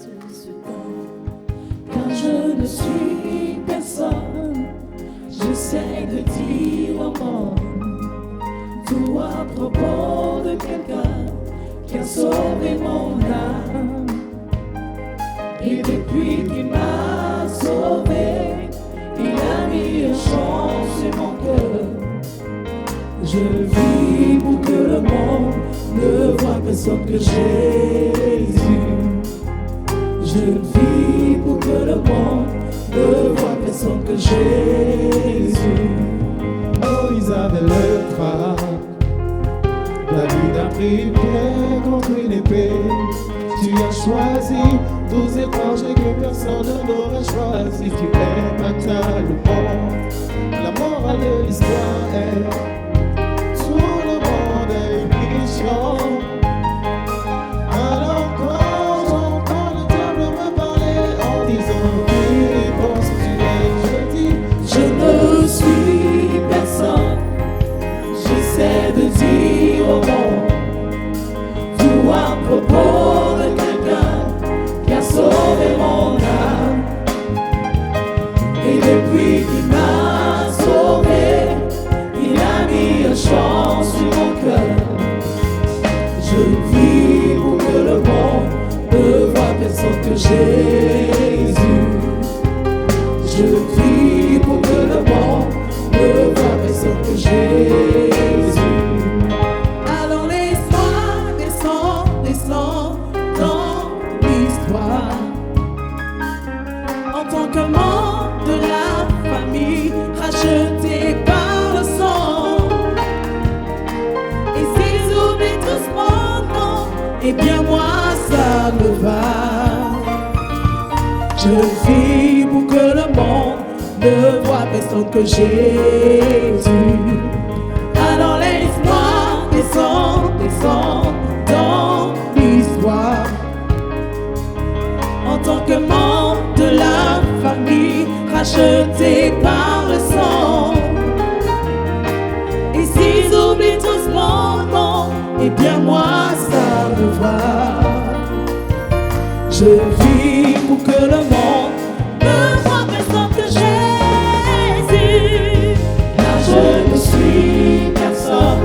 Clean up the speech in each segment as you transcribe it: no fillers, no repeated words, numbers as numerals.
tout ce temps. Quand je ne suis personne, j'essaie de dire au monde tout à propos de quelqu'un qui a sauvé mon âme. Et depuis qu'il m'a sauvé, il a mis un chant sur mon cœur. Je vis pour que le monde ne voit personne que Jésus. Je vis pour que le monde ne voit personne que Jésus. Oh, ils avaient le trac. David a pris une pierre contre une épée. Tu as choisi 12 étrangers que personne n'aurait choisi. Tu es bataille le monde. La morale de l'histoire est tout le monde est une mission. Alors quand j'entends le diable me parler en disant oui, pense que tu es, je dis Je ne suis personne. J'essaie de dire au monde tout à propos de quelqu'un qui a sauvé mon âme. Et depuis qu'il m'a sauvé, il a mis un chant sur mon cœur. Je vis pour que le monde ne voit personne que Jésus. Je vis pour que le monde ne voit personne que Jésus. Alors laisse-moi descendre dans l'histoire. En tant que membre de la famille, racheté par le sang. Et s'ils oublient tous mon nom, eh bien moi ça me va. Je vis pour que le monde ne voit personne que Jésus. Alors laisse-moi descendre dans l'histoire. En tant que membre de la famille, racheté par le sang. Et s'ils oublient tous mon nom, eh bien moi ça me va. Je vis pour que le monde ne voit personne que Jésus. Car je ne suis personne.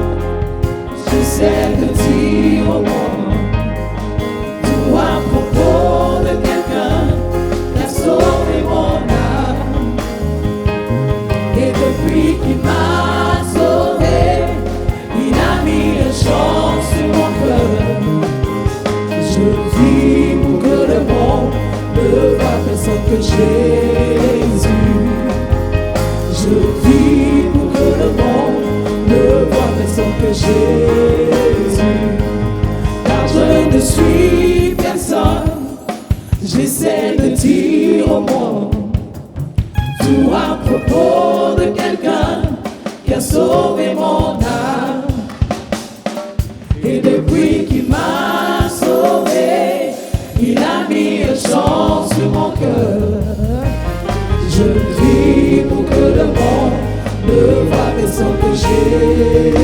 J'essaie de dire au monde tout à propos de quelqu'un qui a sauvé mon âme. Et depuis qu'il m'a sauvé, il a mis un chant sur mon cœur. Je vis pour que le monde ne voit personne que Jésus. Je vis pour que le monde ne voit personne que Jésus. Car je ne suis personne. J'essaie de dire au monde tout à propos de quelqu'un qui a sauvé mon âme. Et depuis qu'il m'a sauvé, il a mis un chant sur mon cœur. Je vis pour que le monde ne voit personne que Jésus.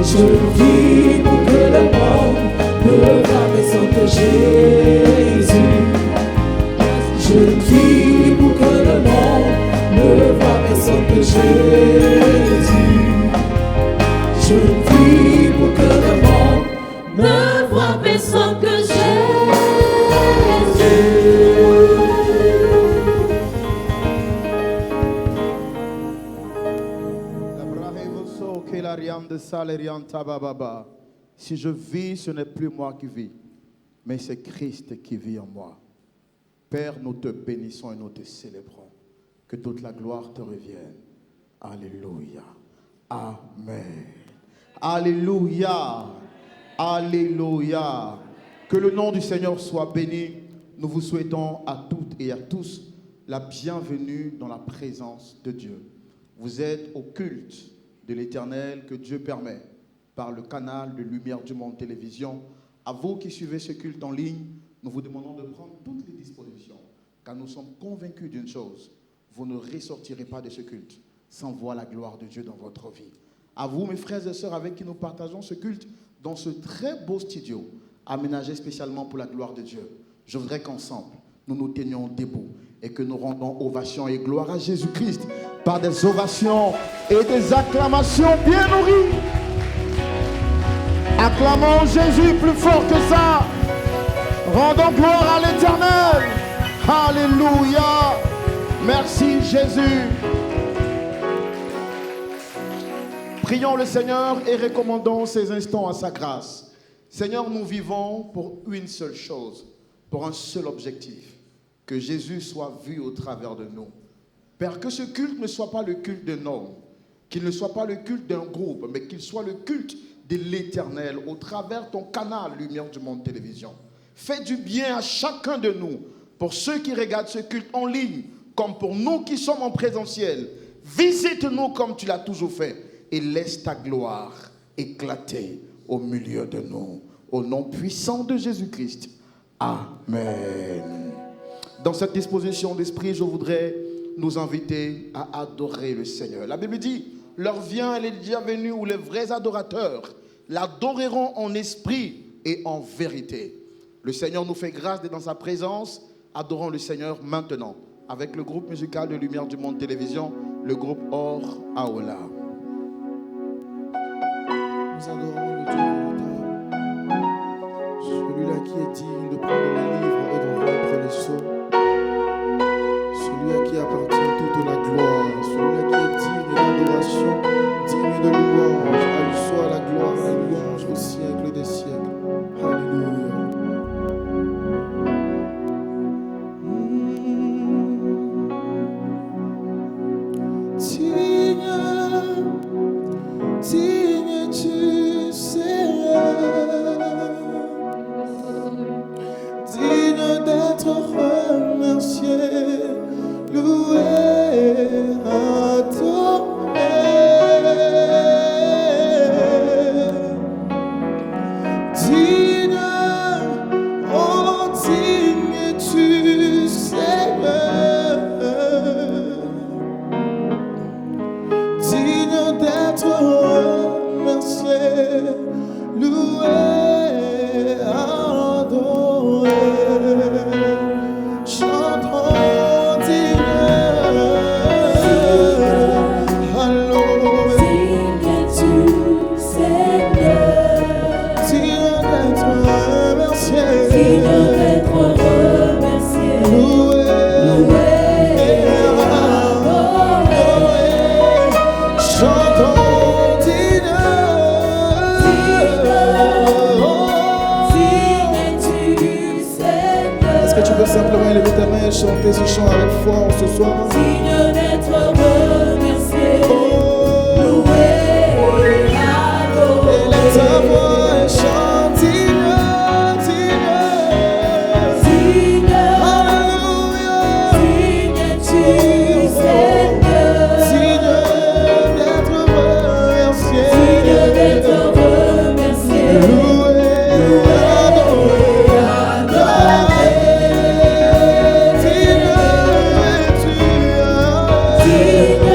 Je vis pour que le monde ne voit personne que Jésus. Je vis pour que le monde ne voit personne que Jésus. Je vis pour que le monde ne voit personne que Jésus. Si je vis, ce n'est plus moi qui vis, mais c'est Christ qui vit en moi. Père, nous te bénissons et nous te célébrons. Que toute la gloire te revienne. Alléluia. Amen. Alléluia. Alléluia. Que le nom du Seigneur soit béni. Nous vous souhaitons à toutes et à tous la bienvenue dans la présence de Dieu. Vous êtes au culte de l'Éternel que Dieu permet par le canal de Lumière du Monde Télévision. À vous qui suivez ce culte en ligne, nous vous demandons de prendre toutes les dispositions, car nous sommes convaincus d'une chose: vous ne ressortirez pas de ce culte sans voir la gloire de Dieu dans votre vie. À vous, mes frères et sœurs, avec qui nous partageons ce culte dans ce très beau studio, aménagé spécialement pour la gloire de Dieu. Je voudrais qu'ensemble, nous nous tenions debout et que nous rendons ovation et gloire à Jésus-Christ par des ovations et des acclamations bien nourries. Acclamons Jésus plus fort que ça. Rendons gloire à l'Éternel. Alléluia. Merci Jésus. Prions le Seigneur et recommandons ces instants à sa grâce. Seigneur, nous vivons pour une seule chose, pour un seul objectif, que Jésus soit vu au travers de nous. Père, que ce culte ne soit pas le culte d'un homme, qu'il ne soit pas le culte d'un groupe, mais qu'il soit le culte de l'Éternel au travers ton canal Lumière du Monde Télévision. Fais du bien à chacun de nous, pour ceux qui regardent ce culte en ligne, comme pour nous qui sommes en présentiel. Visite-nous comme tu l'as toujours fait et laisse ta gloire éclater au milieu de nous. Au nom puissant de Jésus-Christ. Amen. Dans cette disposition d'esprit, je voudrais nous inviter à adorer le Seigneur. La Bible dit, l'heure vient, elle est déjà venue, où les vrais adorateurs l'adoreront en esprit et en vérité. Le Seigneur nous fait grâce d'être dans sa présence. Adorons le Seigneur maintenant avec le groupe musical de Lumière du Monde Télévision, le groupe Or Aola. Nous adorons le Dieu véritable, celui-là qui est digne de prendre le livre et de rompre les sceaux, celui à qui appartient toute la gloire, celui-là qui est digne d'adoration, digne de louange. À lui soit la gloire et la louange au siècle des siècles. Alléluia. Digne du Seigneur, digne d'être remercié, loué, adoré. Digne, oh digne du Seigneur, digne d'être remercié, loué, adoré. Chantons digne, alléluia. Digne du Seigneur, Digne d'être remercié, digne d'être remercié, loué, adoré. chantons digne, Digne du Seigneur, Est-ce que tu peux simplement élever ta main et chanter ce chant avec foi ce soir? digne d'être remercié, Oh, loué, adoré. élève ta voix et chante digne, digne, Digne, alléluia, digne du Seigneur, digne d'être remercié, digne d'être remercié, loué, adoré, digne es-tu, digne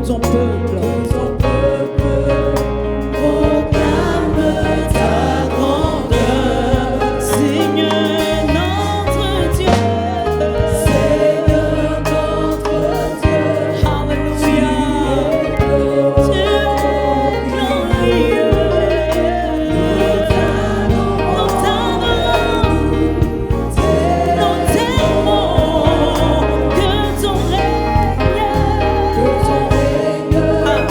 ton peuple proclame ta grandeur. Seigneur notre Dieu, Seigneur notre Dieu, Alléluia. Tu es glorieux. Nous t'adorons, que ton règne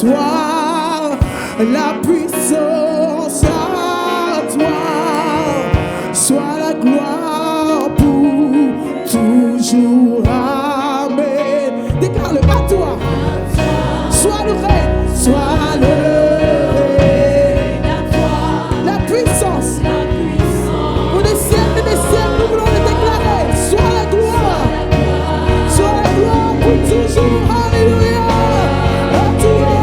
toi, la puissance à toi, soit la gloire pour toujours. Amen. Déclare-le à toi. Sois le règne, sois le règne à toi. La puissance. Pour des siècles et des siècles, nous voulons le déclarer. Sois la gloire. Sois la gloire pour toujours. Alléluia. À toi,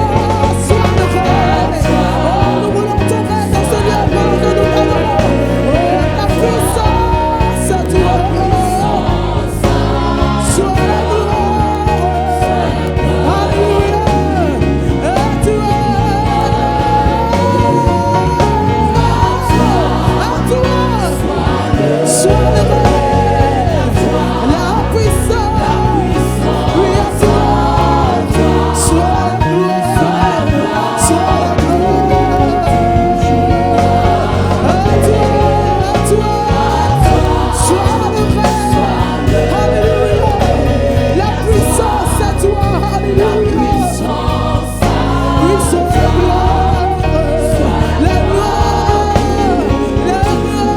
sois le règne. Oh, nous voulons ton règne dans ce lieu pendant que nous t'adorons. Oh, la puissance à toi. Sois la gloire. Alléluia. À toi. À toi. Sois le règne. La puissance. Oui, à toi. Sois la gloire. Sois la gloire. À toi. Sois le règne. Alléluia. La puissance à toi. Alléluia. Puissance et gloire. La gloire. La gloire.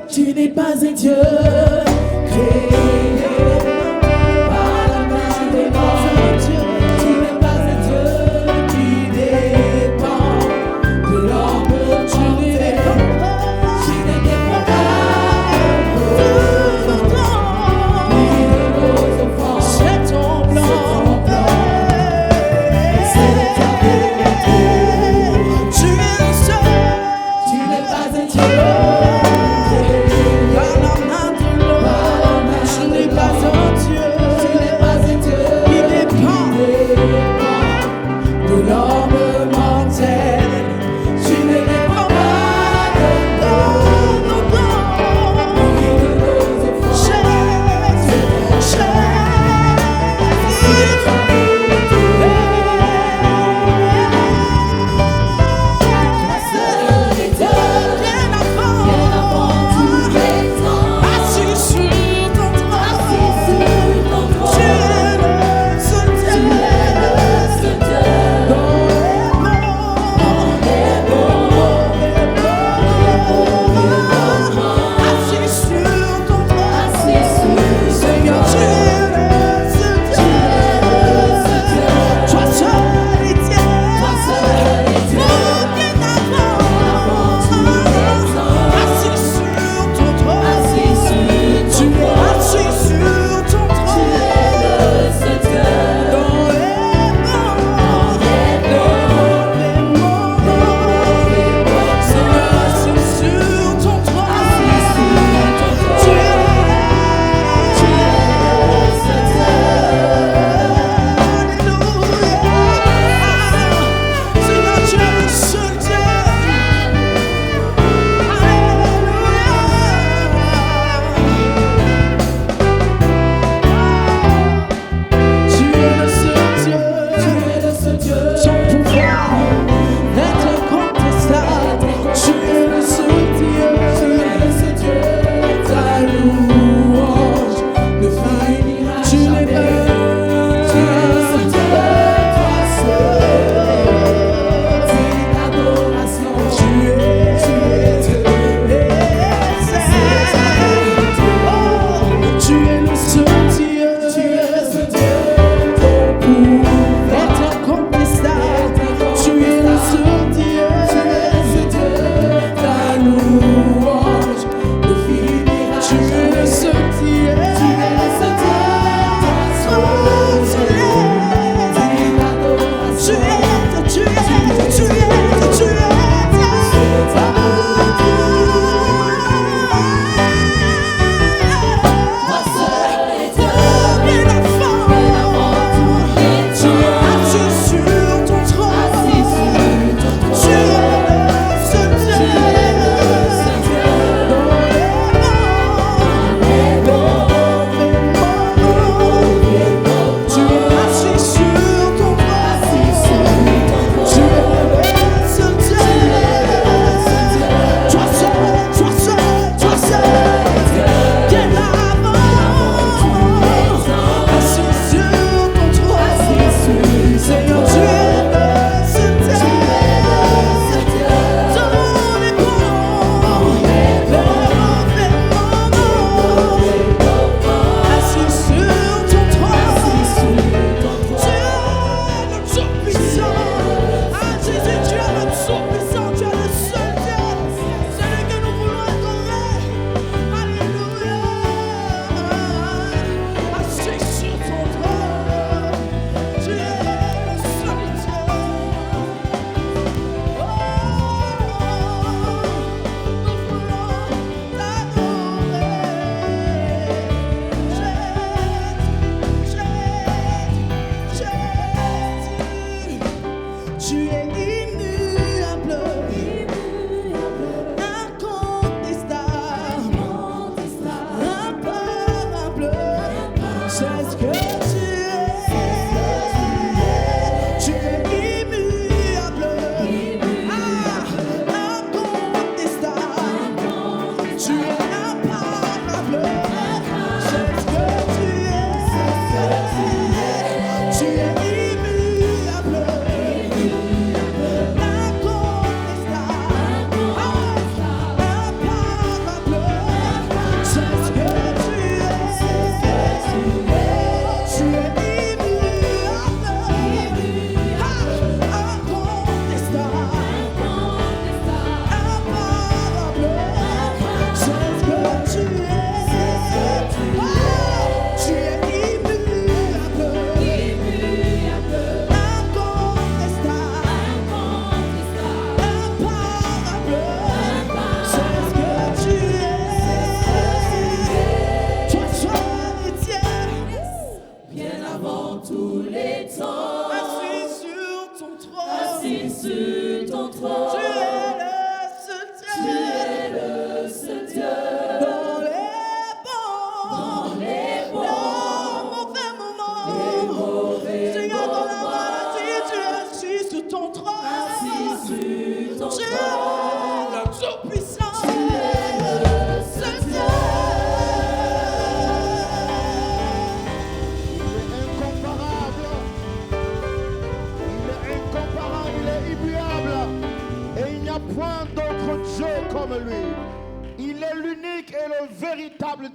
Tu n'es pas un Dieu créé par la main de l'homme. Tu n'es pas un Dieu qui dépend de l'homme. Tu ne dépends pas ni de nos enfants. C'est ton plan. C'est ta volonté. Tu es le seul. Tu n'es pas un Dieu.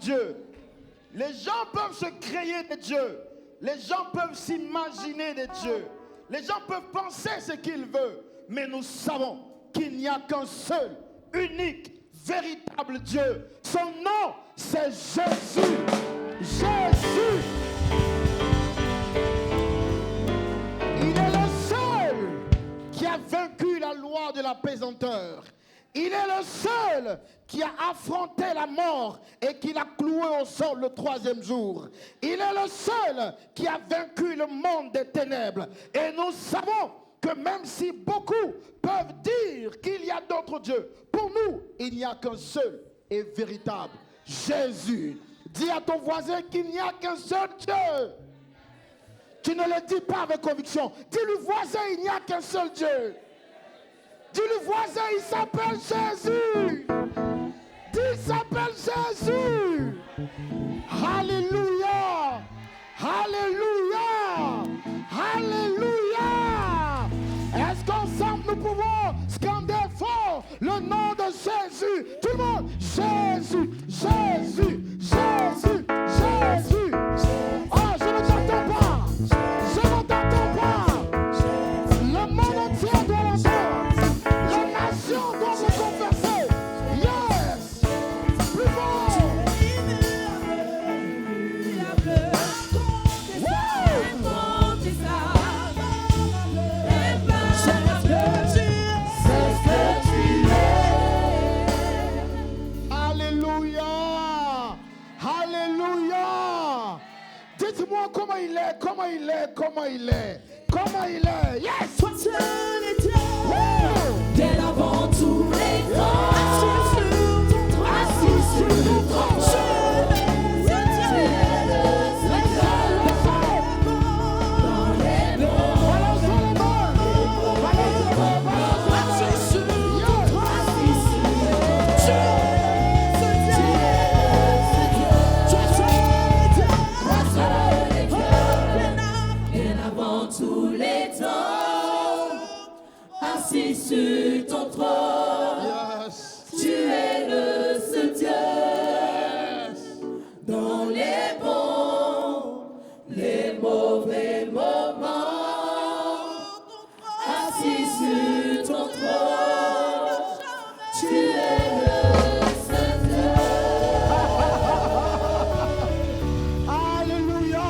Dieu. Les gens peuvent se créer des dieux. Les gens peuvent s'imaginer des dieux. Les gens peuvent penser ce qu'ils veulent. Mais nous savons qu'il n'y a qu'un seul, unique, véritable Dieu. Son nom, c'est Jésus. Jésus. Il est le seul qui a vaincu la loi de la pesanteur. Il est le seul qui a affronté la mort et qui l'a cloué au sol le 3e jour. Il est le seul qui a vaincu le monde des ténèbres. Et nous savons que même si beaucoup peuvent dire qu'il y a d'autres dieux, pour nous, il n'y a qu'un seul et véritable, Jésus. Dis à ton voisin qu'il n'y a qu'un seul Dieu. Tu ne le dis pas avec conviction. Dis-lui, voisin, il n'y a qu'un seul Dieu. Dis-le voisin, il s'appelle Jésus. Dis, il s'appelle Jésus. Alléluia. Alléluia. Alléluia. Est-ce qu'ensemble nous pouvons scander fort le nom de Jésus? Tout le monde, Jésus, Jésus, Jésus, Jésus. Oh, je ne t'entends pas. Je ne t'entends pas. Le monde entier doit l'entendre. Doit se converser. Yes. Plus fort. Alléluia. Alléluia. Dites-moi comment il est, comment il est, comment il est, comment il est. Yes. Bien avant tous les temps, assis sur ton trône, tu es le Seigneur dans les monts, assis sur ton trône, tu es le Seigneur, bien avant tous les temps. Assis sur ton trône, yes. Tu es le seul Dieu, yes. Dans les bons, les mauvais moments. Assis sur ton trône, tu es le seul Dieu. Alléluia.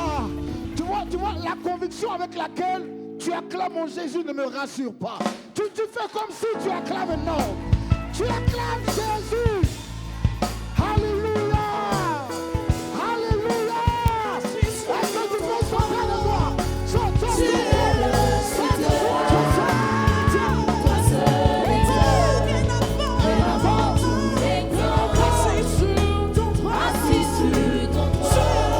Tu vois la conviction avec laquelle tu acclames mon Jésus ne me rassure pas. Tu fais comme si tu acclames un homme. Tu acclames Jésus. Alléluia. Alléluia. Est-ce que tu peux sauter de toi? Saute. Tu es le Seigneur. Toi seul est Dieu. Bien avant tous les temps. Assis sur ton trône. Assis sur ton trône.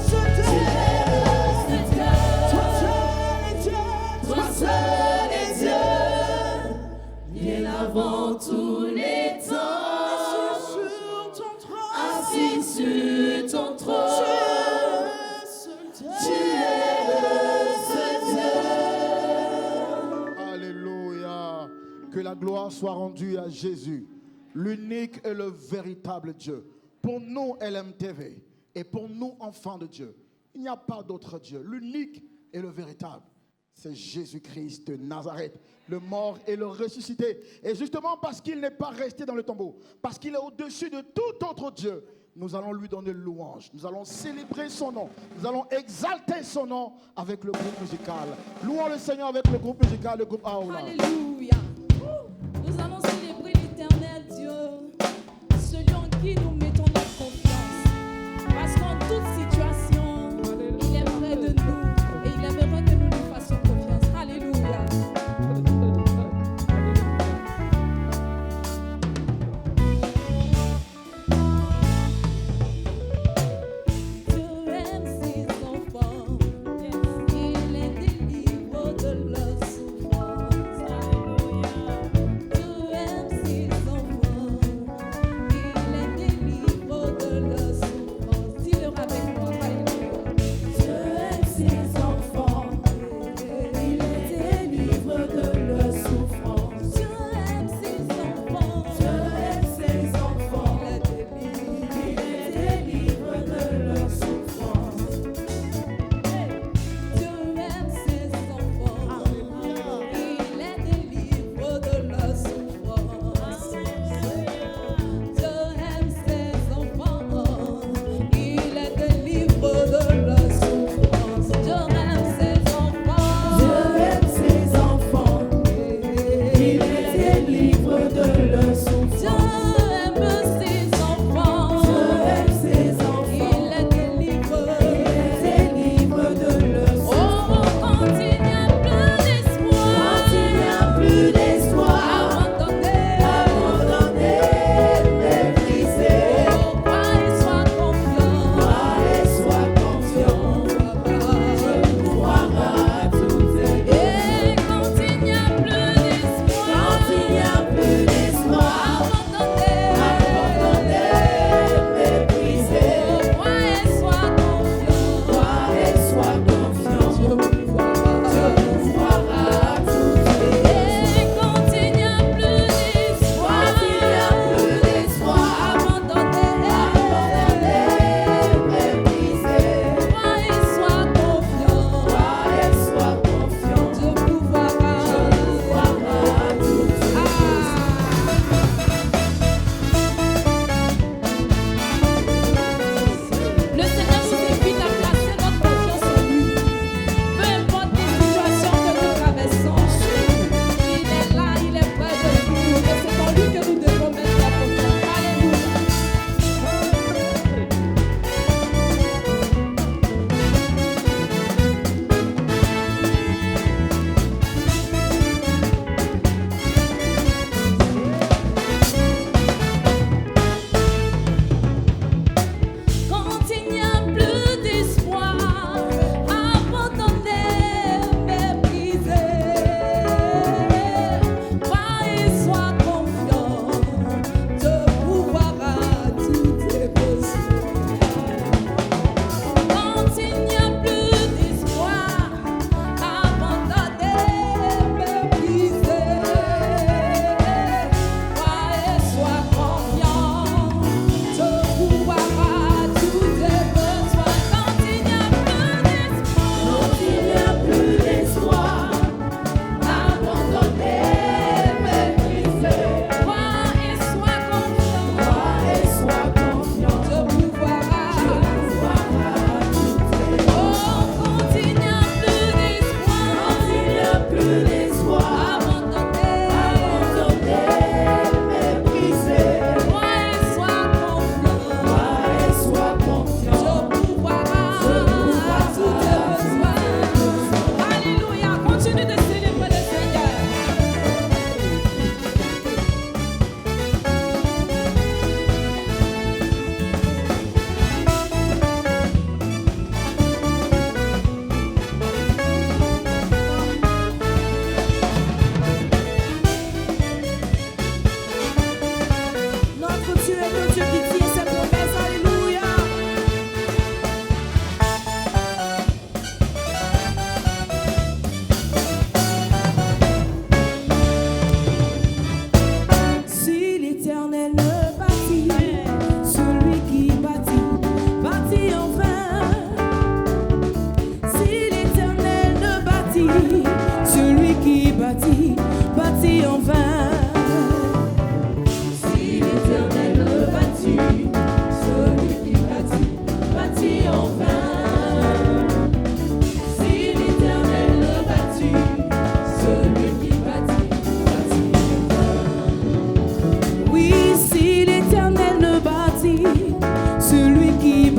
Tu es le Seigneur. Toi seul est Dieu. Toi seul est Dieu. Bien avant tous les temps. gloire soit rendue à Jésus, l'unique et le véritable Dieu. Pour nous, LMTV, et pour nous, enfants de Dieu, il n'y a pas d'autre Dieu. L'unique et le véritable, c'est Jésus-Christ de Nazareth, le mort et le ressuscité. Et justement parce qu'il n'est pas resté dans le tombeau, parce qu'il est au-dessus de tout autre Dieu, nous allons lui donner louange. Nous allons célébrer son nom. Nous allons exalter son nom avec le groupe musical. Louons le Seigneur avec le groupe musical, le groupe Aoula. Alléluia. Nous allons célébrer l'éternel Dieu, celui en qui nous mettons notre confiance. Parce qu'en toute situation, il est près de nous et il aimerait que nous lui fassions confiance. Alléluia. Dieu aime ses enfants, il les délivre de leur souffrance.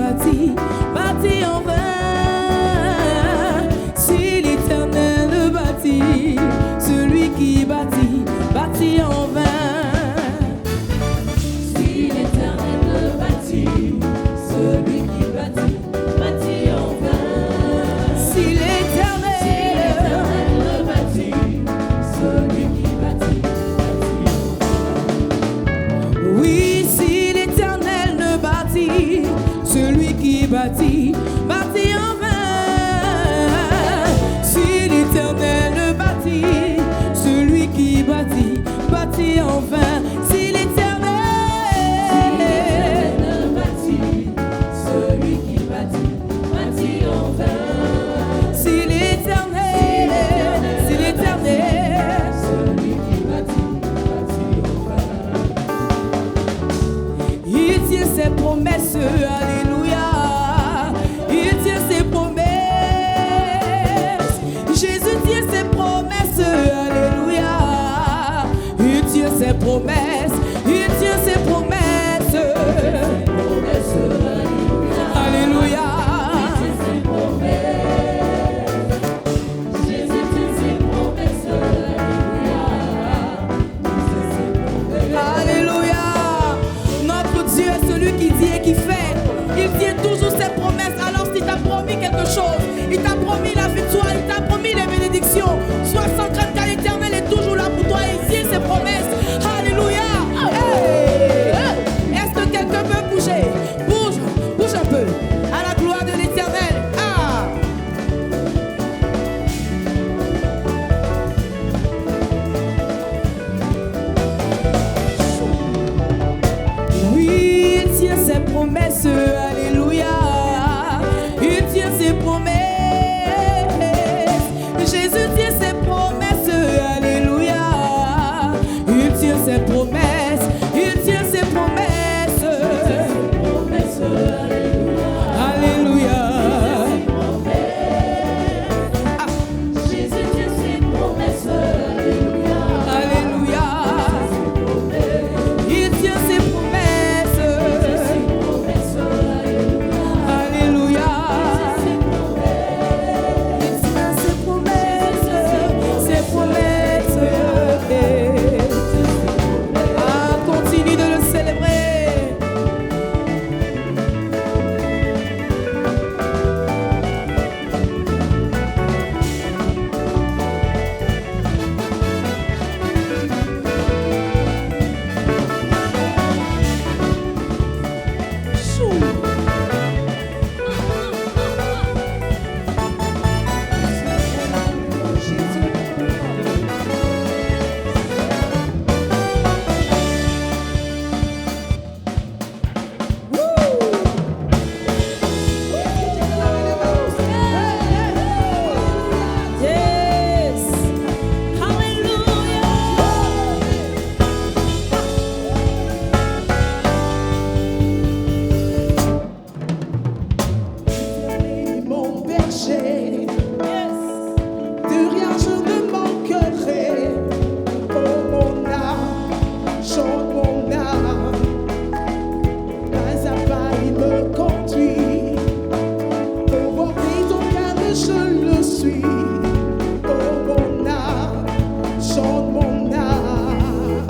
bâtit, bâtit en vain. Si l'Éternel bâtit, celui qui bâtit, bâtit en vain. Si l'Éternel bâtit, celui qui bâtit, bâtit en vain. Si l'Éternel bâtit, celui qui bâtit, bâtit en vain. Oui, si l'Éternel ne bâtit, celui qui bâtit, bâtit en vain. Si l'Éternel bâtit, celui qui bâtit, bâtit en vain. Si l'Éternel bâtit, celui qui bâtit, bâtit en vain. Si l'Éternel, celui qui bâtit, bâtit en vain. Il tient ses promesses, alléluia. Il tient ses promesses. Jésus tient ses promesses, alléluia. Il tient ses promesses. Il tient ses promesses. Alléluia. Jésus tient ses promesses, alléluia. Notre Dieu est celui qui dit et qui fait. Il tient toujours ses promesses. Alors s'il t'a promis quelque chose, il t'a promis la victoire, il t'a promis les bénédictions, sois sans crainte car l'Éternel est toujours là pour toi et il tient ses promesses. Alléluia. Hey. Est-ce que quelqu'un peut bouger? Bouge, bouge un peu. À la gloire de l'Éternel. Ah. Oui, il tient ses promesses, alléluia. Il tient ses promesses. Jésus tient ses promesses, alléluia. Il tient ses promesses. Il tient ses promesses. Alléluia. Ah. Jésus tient ses promesses, alléluia. Il tient ses promesses. Alléluia. Il tient ses promesses. Ses promesses. Ah, continue de le célébrer. Yes. Hallelujah. Mon berger, Yes. de rien je ne manquerai. Oh mon âme, chante mon âme. Pas à pas il me conduit. Pour porter ton calme je le suis. Oh mon âme, chante mon âme.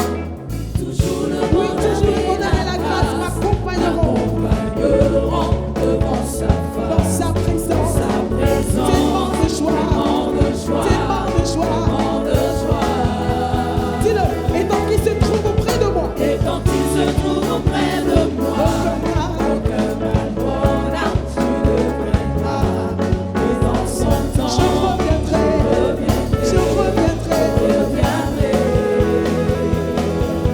Toujours le Oui, toujours le bonheur et la grâce m'accompagneront devant sa face. dans sa présence. Tellement de joie, tellement de joie. Dis-le, et tant qu'il se trouve auprès de moi, Et quand il se trouve auprès de moi, aucun mal, tu devrais et dans son temps, je reviendrai, je reviendrai.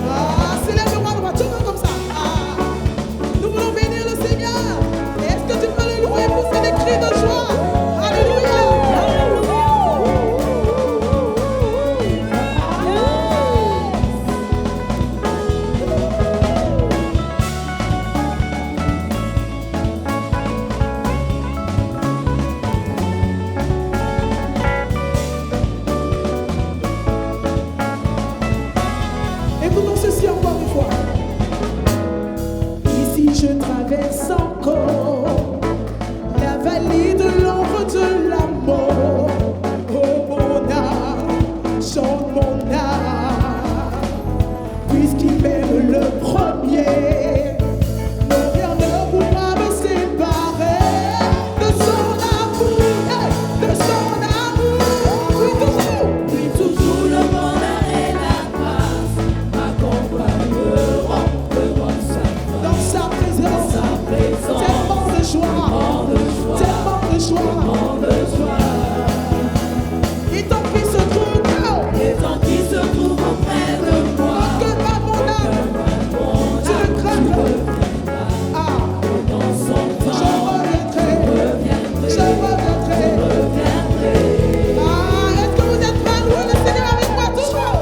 Ah, célèbre le roi droit, tout le monde comme ça. Ah, nous voulons bénir le Seigneur. Et est-ce que tu peux le louer pour faire des cris de joie? Alléluia. Écoutons ceci encore une fois. Ici je traverse encore tellement de joie. Et tant qu'il se trouve auprès de moi, que va mon âme, tu ne crains pas. Ah, je reviendrai. Ah, est-ce que vous êtes prêts à louer le Seigneur avec moi toujours?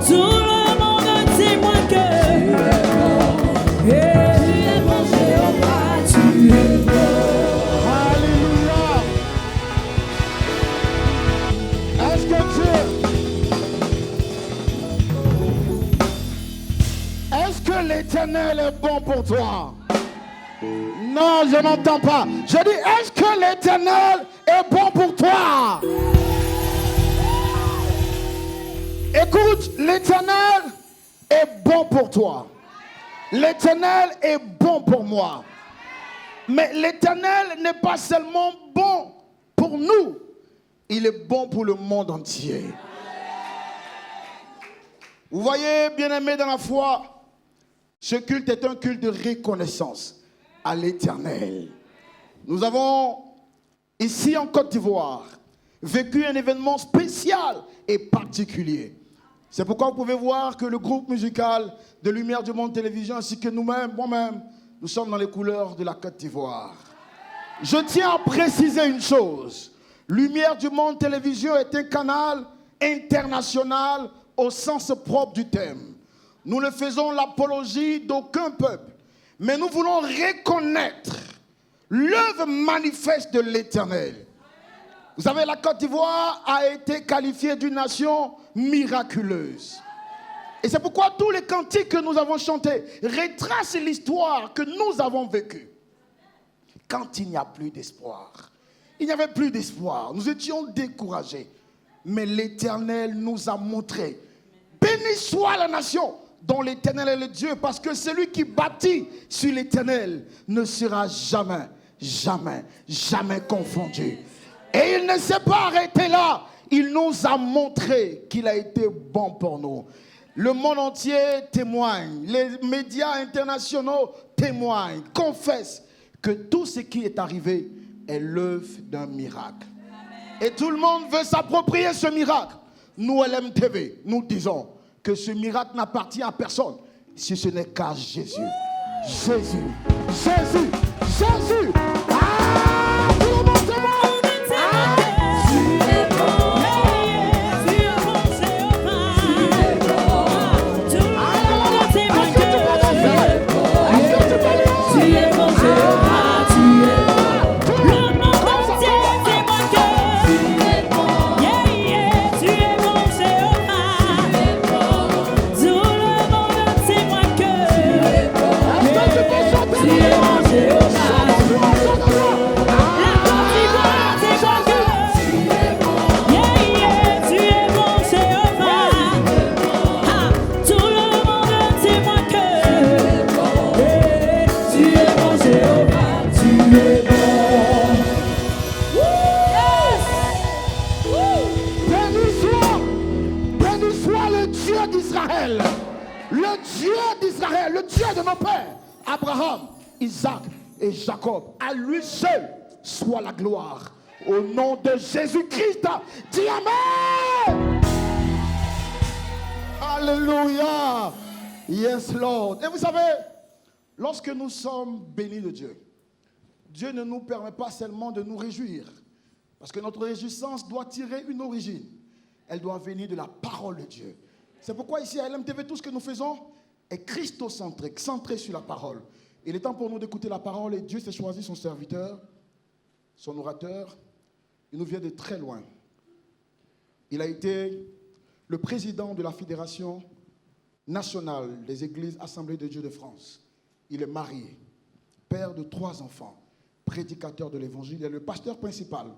Tout le monde témoigne que tu es bon. Et tu es bon, Jéhovah, tu es bon. Alléluia. Est-ce que l'Éternel est bon pour toi? Non, je n'entends pas. Je dis, est-ce que l'Éternel est bon pour toi? Écoute, l'Éternel est bon pour toi. L'Éternel est bon pour moi. Mais l'Éternel n'est pas seulement bon pour nous, il est bon pour le monde entier. Vous voyez, bien-aimés dans la foi, ce culte est un culte de reconnaissance à l'Éternel. Nous avons, ici en Côte d'Ivoire, vécu un événement spécial et particulier. C'est pourquoi vous pouvez voir que le groupe musical de Lumière du Monde Télévision ainsi que nous-mêmes, moi-même, nous sommes dans les couleurs de la Côte d'Ivoire. Je tiens à préciser une chose. Lumière du Monde Télévision est un canal international au sens propre du terme. Nous ne faisons l'apologie d'aucun peuple, mais nous voulons reconnaître l'œuvre manifeste de l'Éternel. Vous savez, la Côte d'Ivoire a été qualifiée d'une nation miraculeuse. Et c'est pourquoi tous les cantiques que nous avons chantés retracent l'histoire que nous avons vécue. Quand il n'y a plus d'espoir, il n'y avait plus d'espoir, nous étions découragés. Mais l'Éternel nous a montré, béni soit la nation dont l'Éternel est le Dieu, parce que celui qui bâtit sur l'Éternel ne sera jamais, jamais, jamais confondu. Et il ne s'est pas arrêté là. Il nous a montré qu'il a été bon pour nous. Le monde entier témoigne. Les médias internationaux témoignent, confessent que tout ce qui est arrivé est l'œuvre d'un miracle. Et tout le monde veut s'approprier ce miracle. Nous, LMTV, nous disons que ce miracle n'appartient à personne si ce n'est qu'à Jésus. Jésus, Jésus, Jésus. Ah, tout le monde témoigne. Le Dieu de nos pères, Abraham, Isaac et Jacob, à lui seul soit la gloire. Au nom de Jésus-Christ, dis Amen. Alléluia. Yes, Lord. Et vous savez, lorsque nous sommes bénis de Dieu, Dieu ne nous permet pas seulement de nous réjouir, parce que notre réjouissance doit tirer une origine. Elle doit venir de la parole de Dieu. C'est pourquoi ici à LMTV, tout ce que nous faisons est christocentrique, centré sur la parole. Il est temps pour nous d'écouter la parole et Dieu s'est choisi son serviteur, son orateur. Il nous vient de très loin. Il a été le président de la Fédération nationale des Églises Assemblées de Dieu de France. Il est marié, père de 3 enfants, prédicateur de l'Évangile. Il est le pasteur principal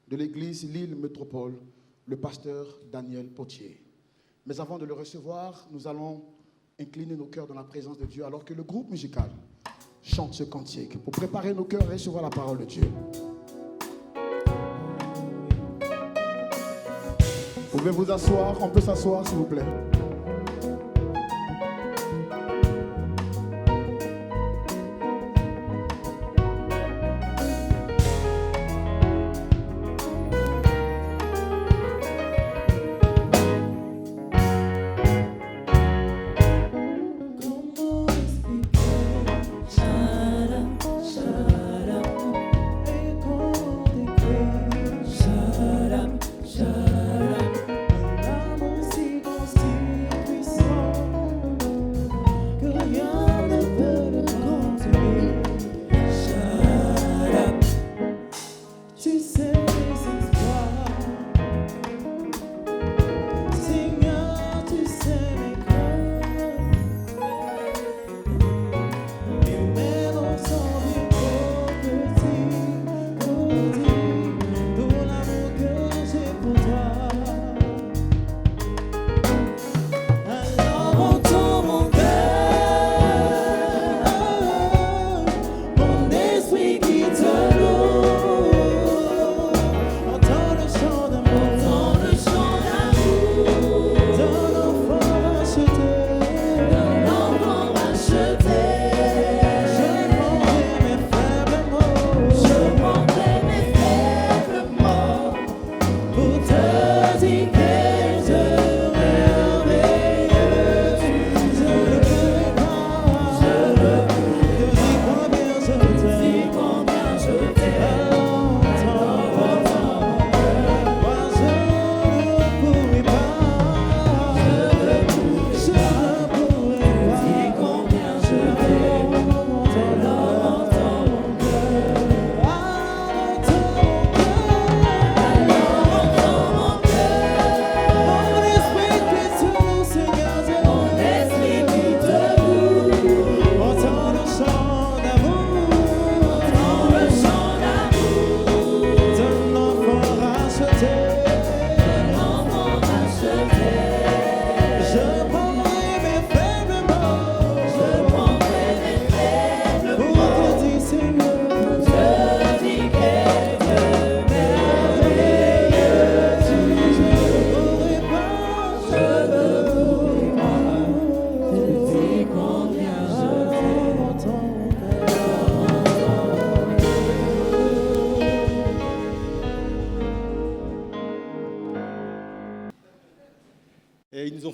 de l'église Lille Métropole, le pasteur Daniel Potier. Mais avant de le recevoir, nous allons incliner nos cœurs dans la présence de Dieu alors que le groupe musical chante ce cantique pour préparer nos cœurs à recevoir la parole de Dieu. Vous pouvez vous asseoir, on peut s'asseoir s'il vous plaît. Shut up.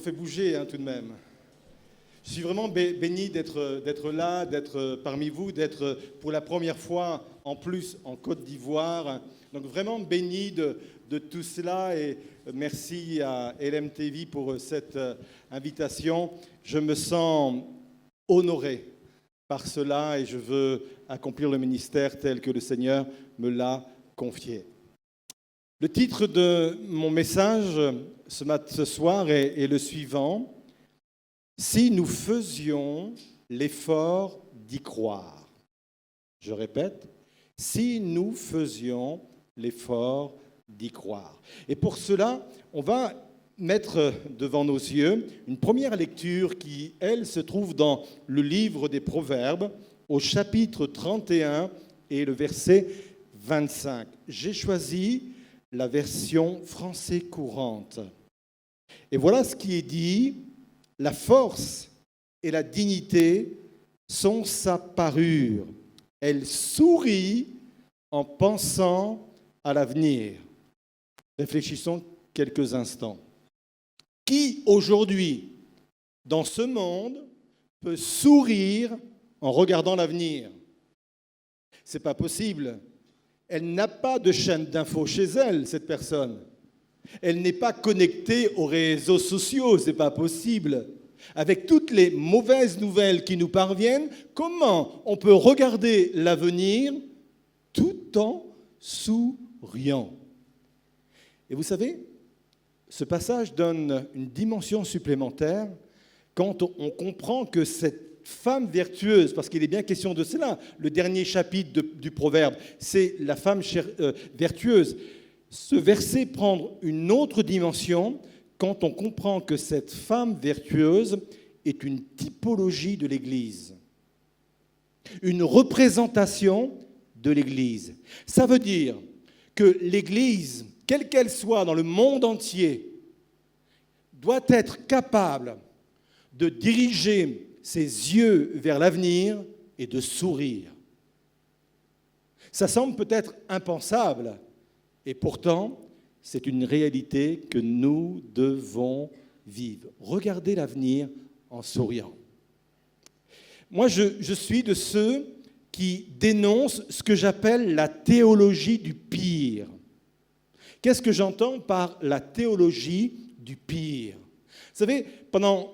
fait bouger tout de même. Je suis vraiment béni d'être là, d'être parmi vous, d'être pour la première fois en plus en Côte d'Ivoire. Donc vraiment béni de tout cela et merci à LMTV pour cette invitation. Je me sens honoré par cela et je veux accomplir le ministère tel que le Seigneur me l'a confié. Le titre de mon message ce soir est le suivant. Si nous faisions l'effort d'y croire. Je répète, si nous faisions l'effort d'y croire. Et pour cela, on va mettre devant nos yeux une première lecture qui, elle, se trouve dans le livre des Proverbes, au chapitre 31 et le verset 25. J'ai choisi la version français courante. Et voilà ce qui est dit. La force et la dignité sont sa parure. Elle sourit en pensant à l'avenir. Réfléchissons quelques instants. Qui aujourd'hui, dans ce monde, peut sourire en regardant l'avenir? Ce n'est pas possible. Elle n'a pas de chaîne d'infos chez elle, cette personne. Elle n'est pas connectée aux réseaux sociaux, ce n'est pas possible. Avec toutes les mauvaises nouvelles qui nous parviennent, comment on peut regarder l'avenir tout en souriant? Et vous savez, ce passage donne une dimension supplémentaire quand on comprend que cette femme vertueuse, parce qu'il est bien question de cela, le dernier chapitre du Proverbe, c'est la femme vertueuse. Ce verset prend une autre dimension quand on comprend que cette femme vertueuse est une typologie de l'Église, une représentation de l'Église. Ça veut dire que l'Église, quelle qu'elle soit dans le monde entier, doit être capable de diriger ses yeux vers l'avenir et de sourire. Ça semble peut-être impensable. Et pourtant, c'est une réalité que nous devons vivre. Regardez l'avenir en souriant. Moi, je suis de ceux qui dénoncent ce que j'appelle la théologie du pire. Qu'est-ce que j'entends par la théologie du pire? Vous savez, pendant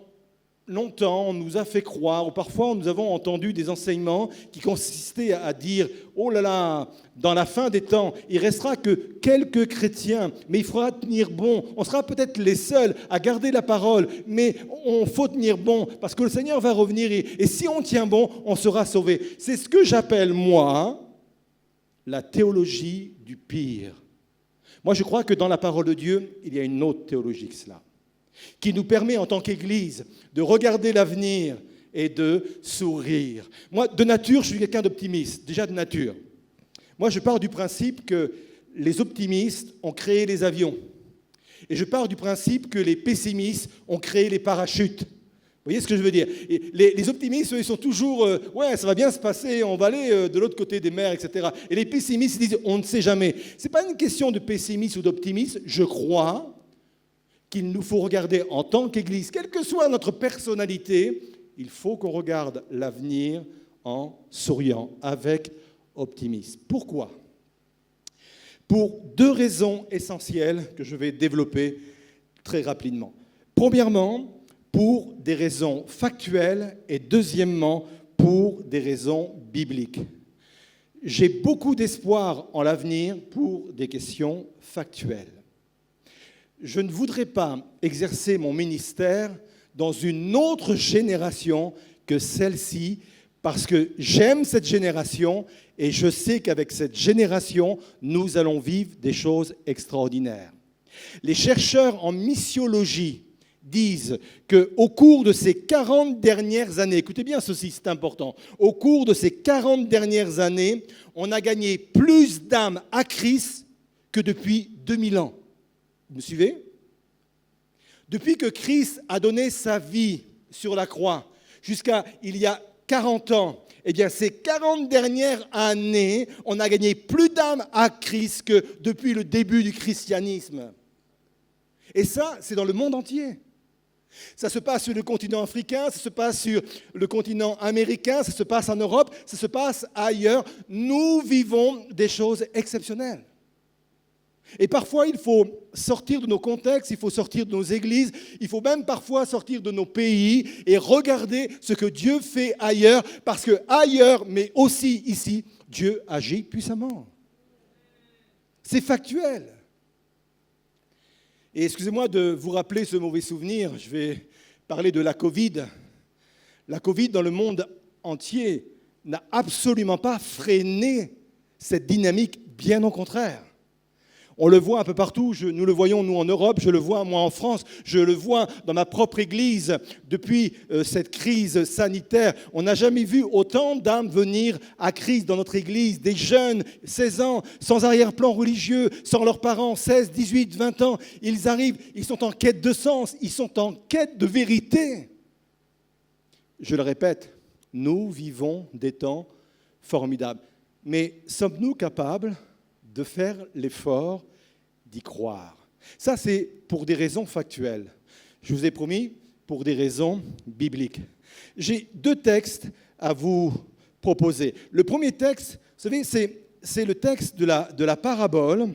longtemps, on nous a fait croire, ou parfois nous avons entendu des enseignements qui consistaient à dire « Oh là là, dans la fin des temps, il ne restera que quelques chrétiens, mais il faudra tenir bon. On sera peut-être les seuls à garder la parole, mais il faut tenir bon, parce que le Seigneur va revenir, et si on tient bon, on sera sauvé. » C'est ce que j'appelle, moi, la théologie du pire. Moi, je crois que dans la parole de Dieu, il y a une autre théologie que cela, qui nous permet en tant qu'Église de regarder l'avenir et de sourire. Moi, de nature, je suis quelqu'un d'optimiste, déjà de nature. Moi, je pars du principe que les optimistes ont créé les avions. Et je pars du principe que les pessimistes ont créé les parachutes. Vous voyez ce que je veux dire? Et les optimistes, eux, ils sont toujours « Ouais, ça va bien se passer, on va aller de l'autre côté des mers, etc. » Et les pessimistes, ils disent « On ne sait jamais. » Ce n'est pas une question de pessimisme ou d'optimisme. Je crois qu'il nous faut regarder en tant qu'Église, quelle que soit notre personnalité, il faut qu'on regarde l'avenir en souriant, avec optimisme. Pourquoi? Pour deux raisons essentielles que je vais développer très rapidement. Premièrement, pour des raisons factuelles et deuxièmement, pour des raisons bibliques. J'ai beaucoup d'espoir en l'avenir pour des questions factuelles. Je ne voudrais pas exercer mon ministère dans une autre génération que celle-ci, parce que j'aime cette génération et je sais qu'avec cette génération, nous allons vivre des choses extraordinaires. Les chercheurs en missiologie disent qu'au cours de ces 40 dernières années, écoutez bien ceci, c'est important, au cours de ces 40 dernières années, on a gagné plus d'âmes à Christ que depuis 2000 ans. Vous me suivez? Depuis que Christ a donné sa vie sur la croix, jusqu'à il y a 40 ans, eh bien, ces 40 dernières années, on a gagné plus d'âmes à Christ que depuis le début du christianisme. Et ça, c'est dans le monde entier. Ça se passe sur le continent africain, ça se passe sur le continent américain, ça se passe en Europe, ça se passe ailleurs. Nous vivons des choses exceptionnelles. Et parfois, il faut sortir de nos contextes, il faut sortir de nos églises, il faut même parfois sortir de nos pays et regarder ce que Dieu fait ailleurs, parce que ailleurs, mais aussi ici, Dieu agit puissamment. C'est factuel. Et excusez-moi de vous rappeler ce mauvais souvenir, je vais parler de la Covid. La Covid dans le monde entier n'a absolument pas freiné cette dynamique, bien au contraire. On le voit un peu partout, nous le voyons nous en Europe, je le vois moi en France, je le vois dans ma propre église. Depuis cette crise sanitaire, on n'a jamais vu autant d'âmes venir à Christ dans notre église, des jeunes, 16 ans, sans arrière-plan religieux, sans leurs parents, 16, 18, 20 ans. Ils arrivent, ils sont en quête de sens, ils sont en quête de vérité. Je le répète, nous vivons des temps formidables. Mais sommes-nous capables de faire l'effort d'y croire? Ça, c'est pour des raisons factuelles. Je vous ai promis, pour des raisons bibliques. J'ai 2 textes à vous proposer. Le premier texte, vous savez, c'est le texte de la parabole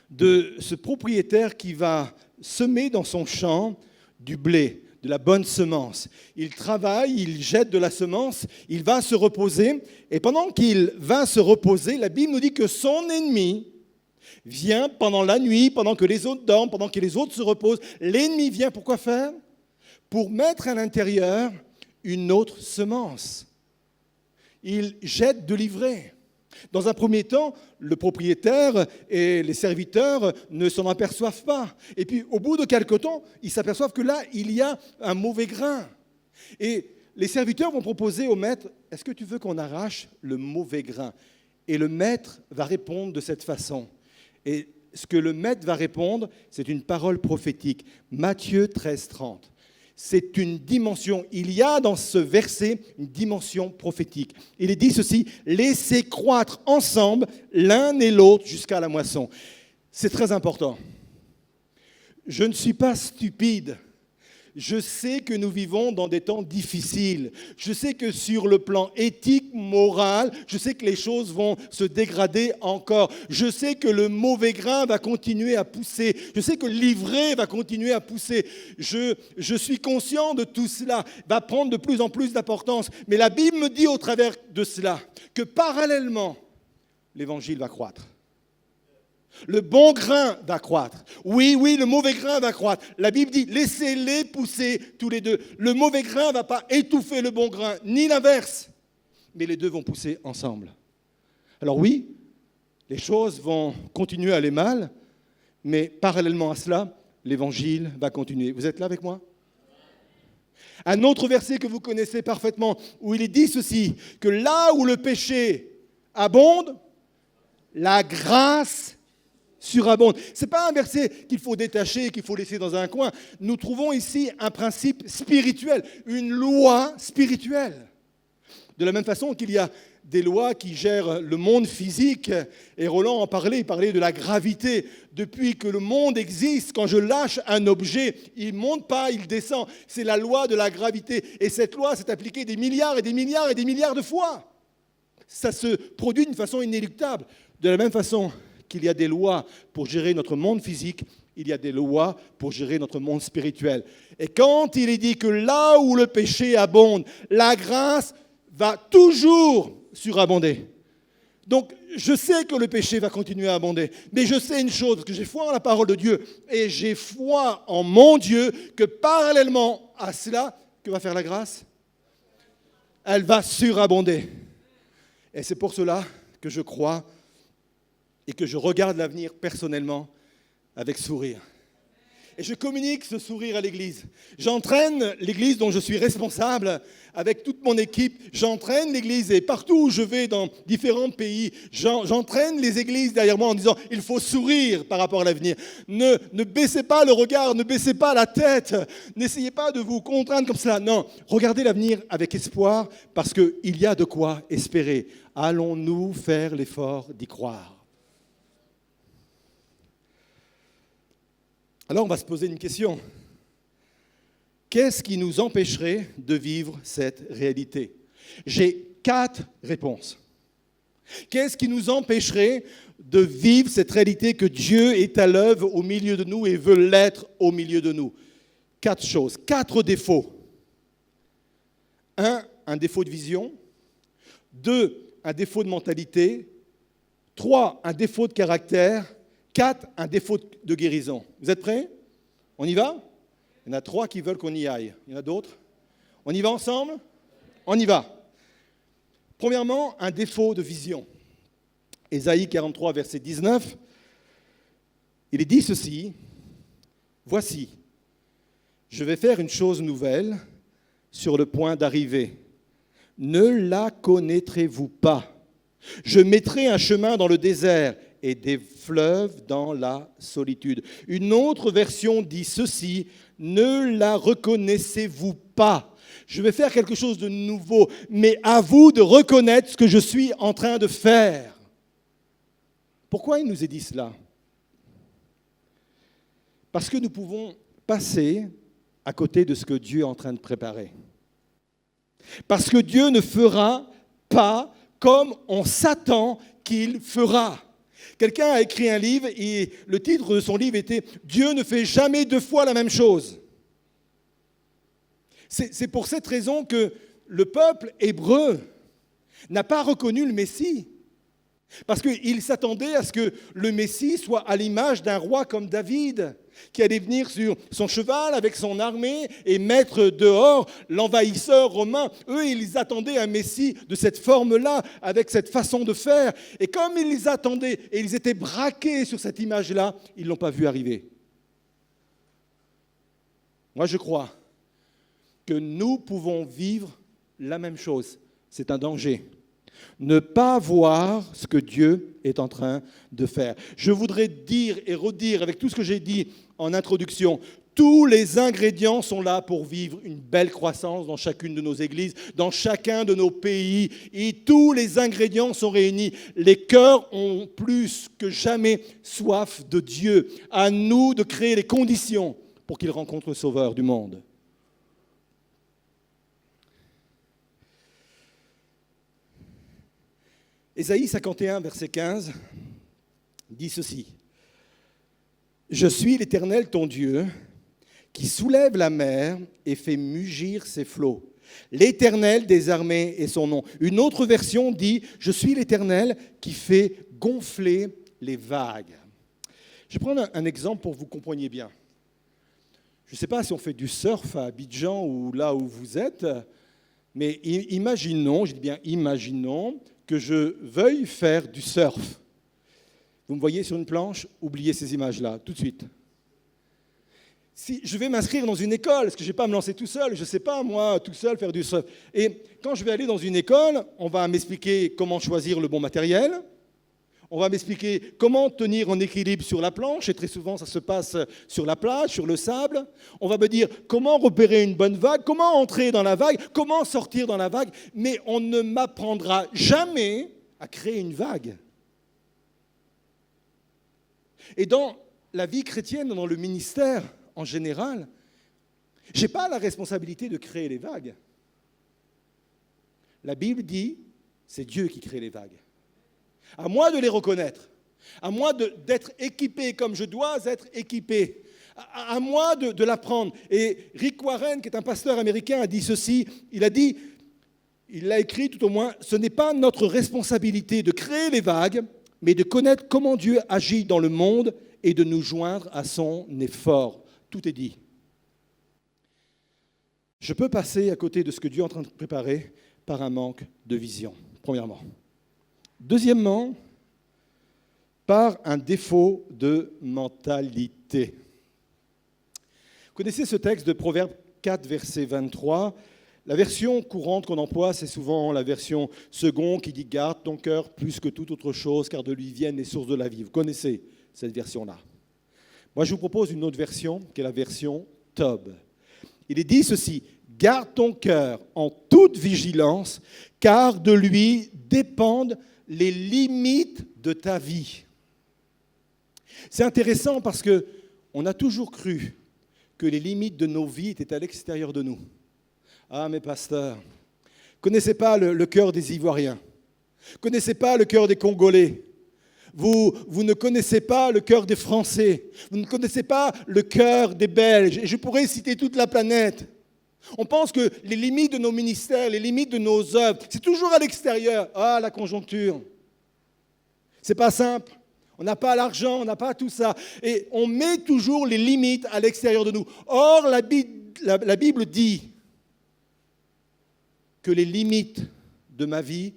de ce propriétaire qui va semer dans son champ du blé, de la bonne semence. Il travaille, il jette de la semence, il va se reposer. Et pendant qu'il va se reposer, la Bible nous dit que son ennemi vient pendant la nuit, pendant que les autres dorment, pendant que les autres se reposent. L'ennemi vient pour quoi faire? Pour mettre à l'intérieur une autre semence. Il jette de l'ivraie. Dans un premier temps, le propriétaire et les serviteurs ne s'en aperçoivent pas. Et puis, au bout de quelque temps, ils s'aperçoivent que là, il y a un mauvais grain. Et les serviteurs vont proposer au maître, est-ce que tu veux qu'on arrache le mauvais grain? Et le maître va répondre de cette façon. Et ce que le maître va répondre, c'est une parole prophétique. Matthieu 13, 30. C'est une dimension, il y a dans ce verset une dimension prophétique. Il est dit ceci, laissez croître ensemble l'un et l'autre jusqu'à la moisson. C'est très important. Je ne suis pas stupide. Je sais que nous vivons dans des temps difficiles. Je sais que sur le plan éthique, moral, je sais que les choses vont se dégrader encore. Je sais que le mauvais grain va continuer à pousser. Je sais que l'ivraie va continuer à pousser. Je suis conscient de tout cela, va prendre de plus en plus d'importance. Mais la Bible me dit au travers de cela que parallèlement, l'évangile va croître. Le bon grain va croître. Oui, le mauvais grain va croître. La Bible dit, laissez-les pousser tous les deux. Le mauvais grain ne va pas étouffer le bon grain, ni l'inverse. Mais les deux vont pousser ensemble. Alors oui, les choses vont continuer à aller mal, mais parallèlement à cela, l'évangile va continuer. Vous êtes là avec moi? Un autre verset que vous connaissez parfaitement, où il est dit ceci, que là où le péché abonde, la grâce surabonde. Ce n'est pas un verset qu'il faut détacher, qu'il faut laisser dans un coin. Nous trouvons ici un principe spirituel, une loi spirituelle. De la même façon qu'il y a des lois qui gèrent le monde physique, et Roland en parlait, il parlait de la gravité. Depuis que le monde existe, quand je lâche un objet, il ne monte pas, il descend. C'est la loi de la gravité. Et cette loi s'est appliquée des milliards et des milliards et des milliards de fois. Ça se produit d'une façon inéluctable. De la même façon qu'il y a des lois pour gérer notre monde physique, il y a des lois pour gérer notre monde spirituel. Et quand il est dit que là où le péché abonde, la grâce va toujours surabonder. Donc, je sais que le péché va continuer à abonder, mais je sais une chose, parce que j'ai foi en la parole de Dieu, et j'ai foi en mon Dieu, que parallèlement à cela, que va faire la grâce? Elle va surabonder. Et c'est pour cela que je crois et que je regarde l'avenir personnellement avec sourire. Et je communique ce sourire à l'Église. J'entraîne l'Église dont je suis responsable avec toute mon équipe. J'entraîne l'Église et partout où je vais dans différents pays, j'entraîne les églises derrière moi en disant « il faut sourire par rapport à l'avenir ». Ne baissez pas le regard, ne baissez pas la tête. N'essayez pas de vous contraindre comme cela. Non, regardez l'avenir avec espoir parce qu'il y a de quoi espérer. Allons-nous faire l'effort d'y croire ? Alors on va se poser une question. qu'est-ce qui nous empêcherait de vivre cette réalité? J'ai 4 réponses. Qu'est-ce qui nous empêcherait de vivre cette réalité que Dieu est à l'œuvre au milieu de nous et veut l'être au milieu de nous? 4 choses, 4 défauts. 1, un défaut de vision. 2, un défaut de mentalité. 3, un défaut de caractère. 4, un défaut de guérison. Vous êtes prêts? On y va? Il y en a 3 qui veulent qu'on y aille. Il y en a d'autres? On y va ensemble? On y va. Premièrement, un défaut de vision. Ésaïe 43, verset 19, il est dit ceci, « Voici, je vais faire une chose nouvelle sur le point d'arriver. Ne la connaîtrez-vous pas? Je mettrai un chemin dans le désert et des fleuves dans la solitude. » Une autre version dit ceci, « Ne la reconnaissez-vous pas? Je vais faire quelque chose de nouveau, mais à vous de reconnaître ce que je suis en train de faire. » Pourquoi il nous a dit cela? Parce que nous pouvons passer à côté de ce que Dieu est en train de préparer. Parce que Dieu ne fera pas comme on s'attend qu'il fera. Quelqu'un a écrit un livre et le titre de son livre était « Dieu ne fait jamais 2 fois la même chose ». C'est pour cette raison que le peuple hébreu n'a pas reconnu le Messie. Parce qu'il s'attendait à ce que le Messie soit à l'image d'un roi comme David, qui allait venir sur son cheval avec son armée et mettre dehors l'envahisseur romain. Eux, ils attendaient un Messie de cette forme-là, avec cette façon de faire. Et comme ils les attendaient et ils étaient braqués sur cette image-là, ils ne l'ont pas vu arriver. Moi, je crois que nous pouvons vivre la même chose. C'est un danger. Ne pas voir ce que Dieu est en train de faire. Je voudrais dire et redire avec tout ce que j'ai dit en introduction, tous les ingrédients sont là pour vivre une belle croissance dans chacune de nos églises, dans chacun de nos pays, et tous les ingrédients sont réunis. Les cœurs ont plus que jamais soif de Dieu. À nous de créer les conditions pour qu'ils rencontrent le Sauveur du monde. Ésaïe 51, verset 15, dit ceci. « Je suis l'Éternel ton Dieu, qui soulève la mer et fait mugir ses flots. L'Éternel des armées est son nom. » Une autre version dit « Je suis l'Éternel qui fait gonfler les vagues. » Je vais prendre un exemple pour que vous compreniez bien. Je ne sais pas si on fait du surf à Abidjan ou là où vous êtes, mais imaginons, je dis bien imaginons, que je veuille faire du surf. Vous me voyez sur une planche? Oubliez ces images-là, tout de suite. Si je vais m'inscrire dans une école, est-ce que je ne vais pas me lancer tout seul? Je ne sais pas, moi, tout seul, faire du surf. Et quand je vais aller dans une école, on va m'expliquer comment choisir le bon matériel. On va m'expliquer comment tenir en équilibre sur la planche, et très souvent ça se passe sur la plage, sur le sable. On va me dire comment repérer une bonne vague, comment entrer dans la vague, comment sortir dans la vague, mais on ne m'apprendra jamais à créer une vague. Et dans la vie chrétienne, dans le ministère en général, je n'ai pas la responsabilité de créer les vagues. La Bible dit, c'est Dieu qui crée les vagues. À moi de les reconnaître, à moi d'être équipé comme je dois être équipé, à moi de l'apprendre. Et Rick Warren, qui est un pasteur américain, a dit ceci, il l'a écrit tout au moins, ce n'est pas notre responsabilité de créer les vagues, mais de connaître comment Dieu agit dans le monde et de nous joindre à son effort. Tout est dit. Je peux passer à côté de ce que Dieu est en train de préparer par un manque de vision, premièrement. Deuxièmement, par un défaut de mentalité. Vous connaissez ce texte de Proverbe 4, verset 23. La version courante qu'on emploie, c'est souvent la version seconde qui dit « Garde ton cœur plus que toute autre chose, car de lui viennent les sources de la vie ». Vous connaissez cette version-là. Moi, je vous propose une autre version, qui est la version Tob. Il est dit ceci « Garde ton cœur en toute vigilance, car de lui dépendent les limites de ta vie. » C'est intéressant parce qu'on a toujours cru que les limites de nos vies étaient à l'extérieur de nous. Ah, mes pasteurs, connaissez pas le cœur des Ivoiriens, connaissez pas le cœur des Congolais, vous ne connaissez pas le cœur des Français, vous ne connaissez pas le cœur des Belges, et je pourrais citer toute la planète. On pense que les limites de nos ministères, les limites de nos œuvres, c'est toujours à l'extérieur. Ah, la conjoncture, c'est pas simple. On n'a pas l'argent, on n'a pas tout ça. Et on met toujours les limites à l'extérieur de nous. Or, la Bible dit que les limites de ma vie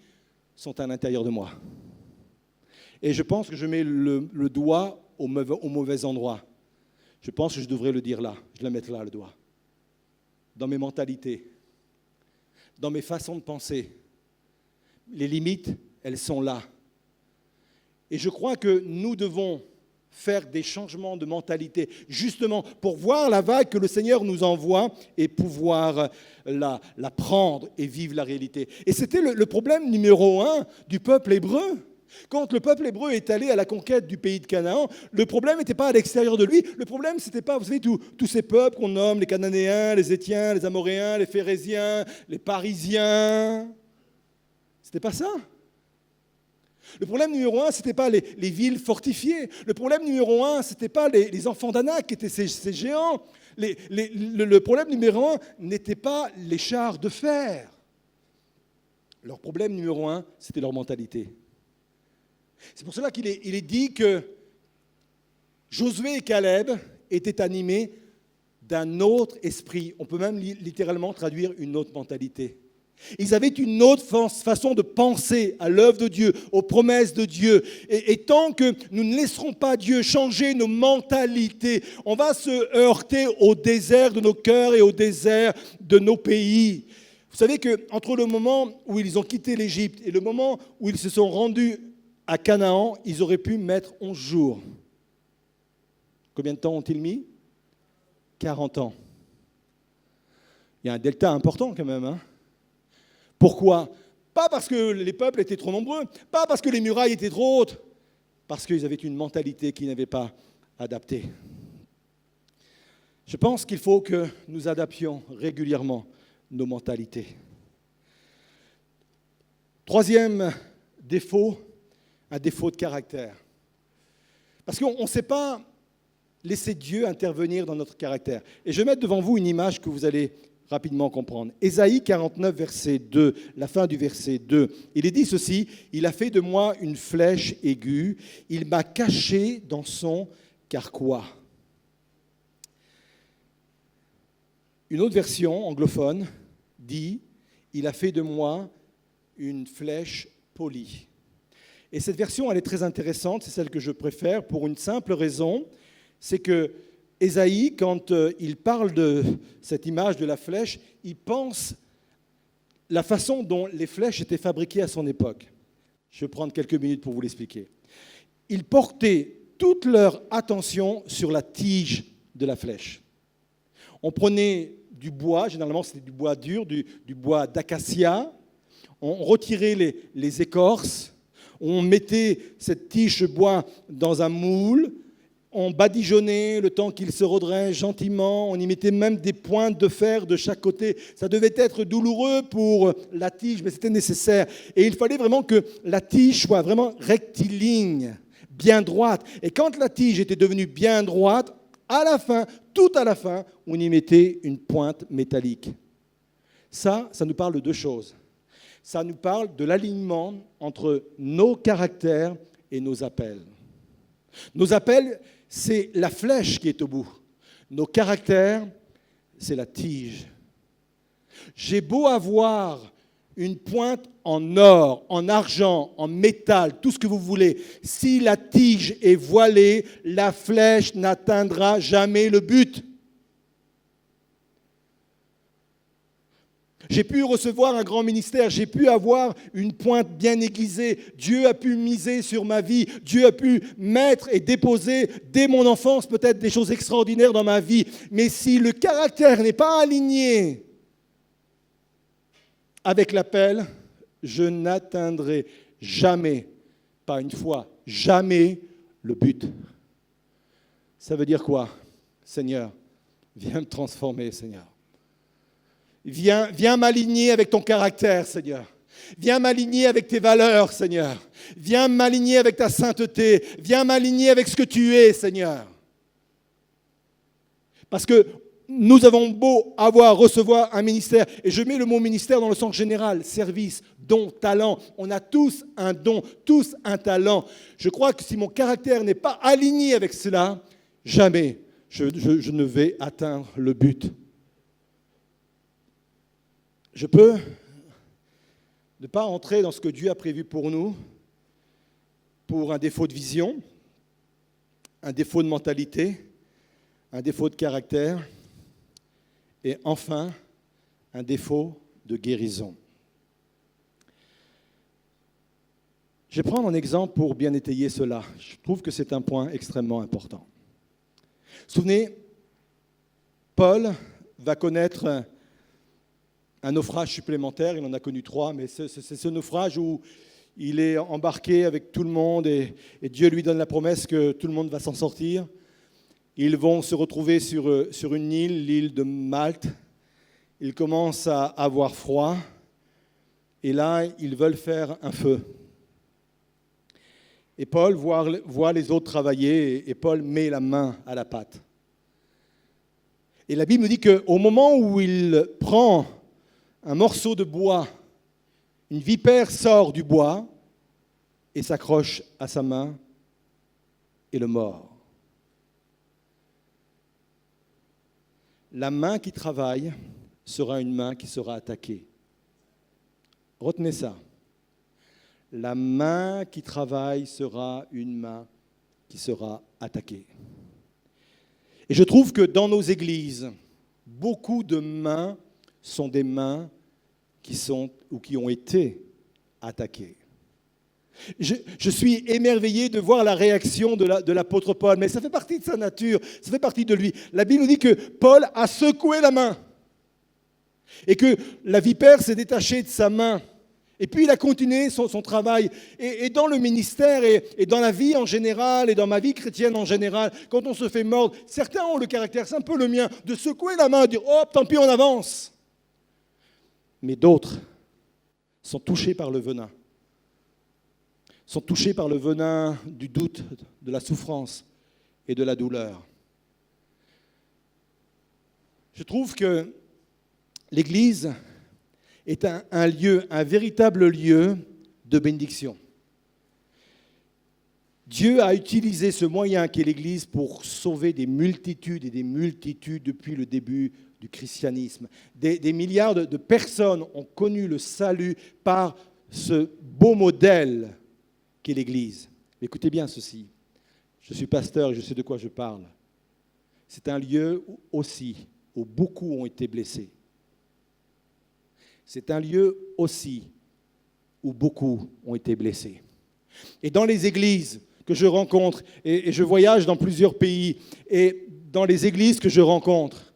sont à l'intérieur de moi. Et je pense que je mets le doigt au mauvais endroit. Je pense que je devrais le dire là. Je le mettre là, le doigt. Dans mes mentalités, dans mes façons de penser. Les limites, elles sont là. Et je crois que nous devons faire des changements de mentalité, justement pour voir la vague que le Seigneur nous envoie et pouvoir la prendre et vivre la réalité. Et c'était le problème numéro 1 du peuple hébreu. Quand le peuple hébreu est allé à la conquête du pays de Canaan, le problème n'était pas à l'extérieur de lui. Le problème, ce n'était pas, vous savez, tous ces peuples qu'on nomme les Cananéens, les Héthiens, les Amoréens, les Phéréziens, les Parisiens. Ce n'était pas ça. Le problème numéro 1, ce n'était pas les villes fortifiées. Le problème numéro 1, ce n'était pas les enfants d'Anak qui étaient ces géants. Le problème numéro 1 n'était pas les chars de fer. Leur problème numéro 1, c'était leur mentalité. C'est pour cela qu'il est dit que Josué et Caleb étaient animés d'un autre esprit. On peut même littéralement traduire une autre mentalité. Ils avaient une autre façon de penser à l'œuvre de Dieu, aux promesses de Dieu. Et tant que nous ne laisserons pas Dieu changer nos mentalités, on va se heurter au désert de nos cœurs et au désert de nos pays. Vous savez qu'entre le moment où ils ont quitté l'Égypte et le moment où ils se sont rendus à Canaan, ils auraient pu mettre 11 jours. Combien de temps ont-ils mis ? 40 ans. Il y a un delta important quand même, hein ? Pourquoi ? Pas parce que les peuples étaient trop nombreux, pas parce que les murailles étaient trop hautes, parce qu'ils avaient une mentalité qu'ils n'avaient pas adaptée. Je pense qu'il faut que nous adaptions régulièrement nos mentalités. Troisième défaut, un défaut de caractère. Parce qu'on ne sait pas laisser Dieu intervenir dans notre caractère. Et je vais mettre devant vous une image que vous allez rapidement comprendre. Ésaïe 49, verset 2, la fin du verset 2. Il est dit ceci, « Il a fait de moi une flèche aiguë, il m'a caché dans son carquois. » Une autre version anglophone dit, « Il a fait de moi une flèche polie. » Et cette version, elle est très intéressante, c'est celle que je préfère, pour une simple raison, c'est que Ésaïe, quand il parle de cette image de la flèche, il pense la façon dont les flèches étaient fabriquées à son époque. Je vais prendre quelques minutes pour vous l'expliquer. Ils portaient toute leur attention sur la tige de la flèche. On prenait du bois, généralement c'était du bois dur, du bois d'acacia, on retirait les écorces, on mettait cette tige de bois dans un moule, on badigeonnait le temps qu'il se redresse gentiment, on y mettait même des pointes de fer de chaque côté. Ça devait être douloureux pour la tige, mais c'était nécessaire. Et il fallait vraiment que la tige soit vraiment rectiligne, bien droite. Et quand la tige était devenue bien droite, à la fin, tout à la fin, on y mettait une pointe métallique. Ça nous parle de deux choses. Ça nous parle de l'alignement entre nos caractères et nos appels. Nos appels, c'est la flèche qui est au bout. Nos caractères, c'est la tige. J'ai beau avoir une pointe en or, en argent, en métal, tout ce que vous voulez. Si la tige est voilée, la flèche n'atteindra jamais le but. J'ai pu recevoir un grand ministère, j'ai pu avoir une pointe bien aiguisée. Dieu a pu miser sur ma vie. Dieu a pu mettre et déposer dès mon enfance peut-être des choses extraordinaires dans ma vie. Mais si le caractère n'est pas aligné avec l'appel, je n'atteindrai jamais, pas une fois, jamais le but. Ça veut dire quoi, Seigneur? Viens me transformer, Seigneur. Viens m'aligner avec ton caractère, Seigneur. Viens m'aligner avec tes valeurs, Seigneur. Viens m'aligner avec ta sainteté. Viens m'aligner avec ce que tu es, Seigneur. Parce que nous avons beau recevoir un ministère, et je mets le mot ministère dans le sens général, service, don, talent. On a tous un don, tous un talent. Je crois que si mon caractère n'est pas aligné avec cela, jamais je ne vais atteindre le but. Je peux ne pas entrer dans ce que Dieu a prévu pour nous, pour un défaut de vision, un défaut de mentalité, un défaut de caractère, et enfin, un défaut de guérison. Je vais prendre un exemple pour bien étayer cela. Je trouve que c'est un point extrêmement important. Souvenez, Paul va connaître un naufrage supplémentaire. Il en a connu 3, mais c'est ce naufrage où il est embarqué avec tout le monde et Dieu lui donne la promesse que tout le monde va s'en sortir. Ils vont se retrouver sur une île, l'île de Malte. Ils commencent à avoir froid. Et là, ils veulent faire un feu. Et Paul voit les autres travailler et Paul met la main à la pâte. Et la Bible nous dit qu'au moment où il prend un morceau de bois, une vipère sort du bois et s'accroche à sa main et le mord. La main qui travaille sera une main qui sera attaquée. Retenez ça. La main qui travaille sera une main qui sera attaquée. Et je trouve que dans nos églises, beaucoup de mains sont des mains qui sont ou qui ont été attaquées. Je suis émerveillé de voir la réaction de l'apôtre Paul, mais ça fait partie de sa nature, ça fait partie de lui. La Bible nous dit que Paul a secoué la main et que la vipère s'est détachée de sa main. Et puis il a continué son travail. Et dans le ministère et dans la vie en général et dans ma vie chrétienne en général, quand on se fait mordre, certains ont le caractère, c'est un peu le mien, de secouer la main, de dire « Oh, tant pis, on avance ». Mais d'autres sont touchés par le venin. Sont touchés par le venin du doute, de la souffrance et de la douleur. Je trouve que l'Église est un lieu, un véritable lieu de bénédiction. Dieu a utilisé ce moyen qu'est l'Église pour sauver des multitudes et des multitudes depuis le début du christianisme. Des milliards de personnes ont connu le salut par ce beau modèle qu'est l'Église. Écoutez bien ceci. Je suis pasteur et je sais de quoi je parle. C'est un lieu aussi où beaucoup ont été blessés. C'est un lieu aussi où beaucoup ont été blessés. Et dans les églises que je rencontre, et je voyage dans plusieurs pays, et dans les églises que je rencontre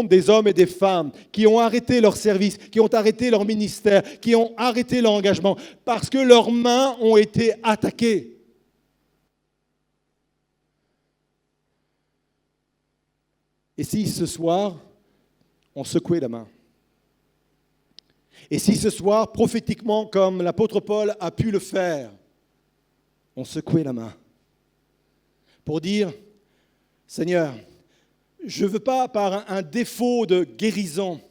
des hommes et des femmes qui ont arrêté leur service, qui ont arrêté leur ministère, qui ont arrêté leur engagement, parce que leurs mains ont été attaquées. Et si ce soir, on secouait la main? Et si ce soir, prophétiquement, comme l'apôtre Paul a pu le faire, on secouait la main pour dire, Seigneur, je ne veux pas par un défaut de guérison,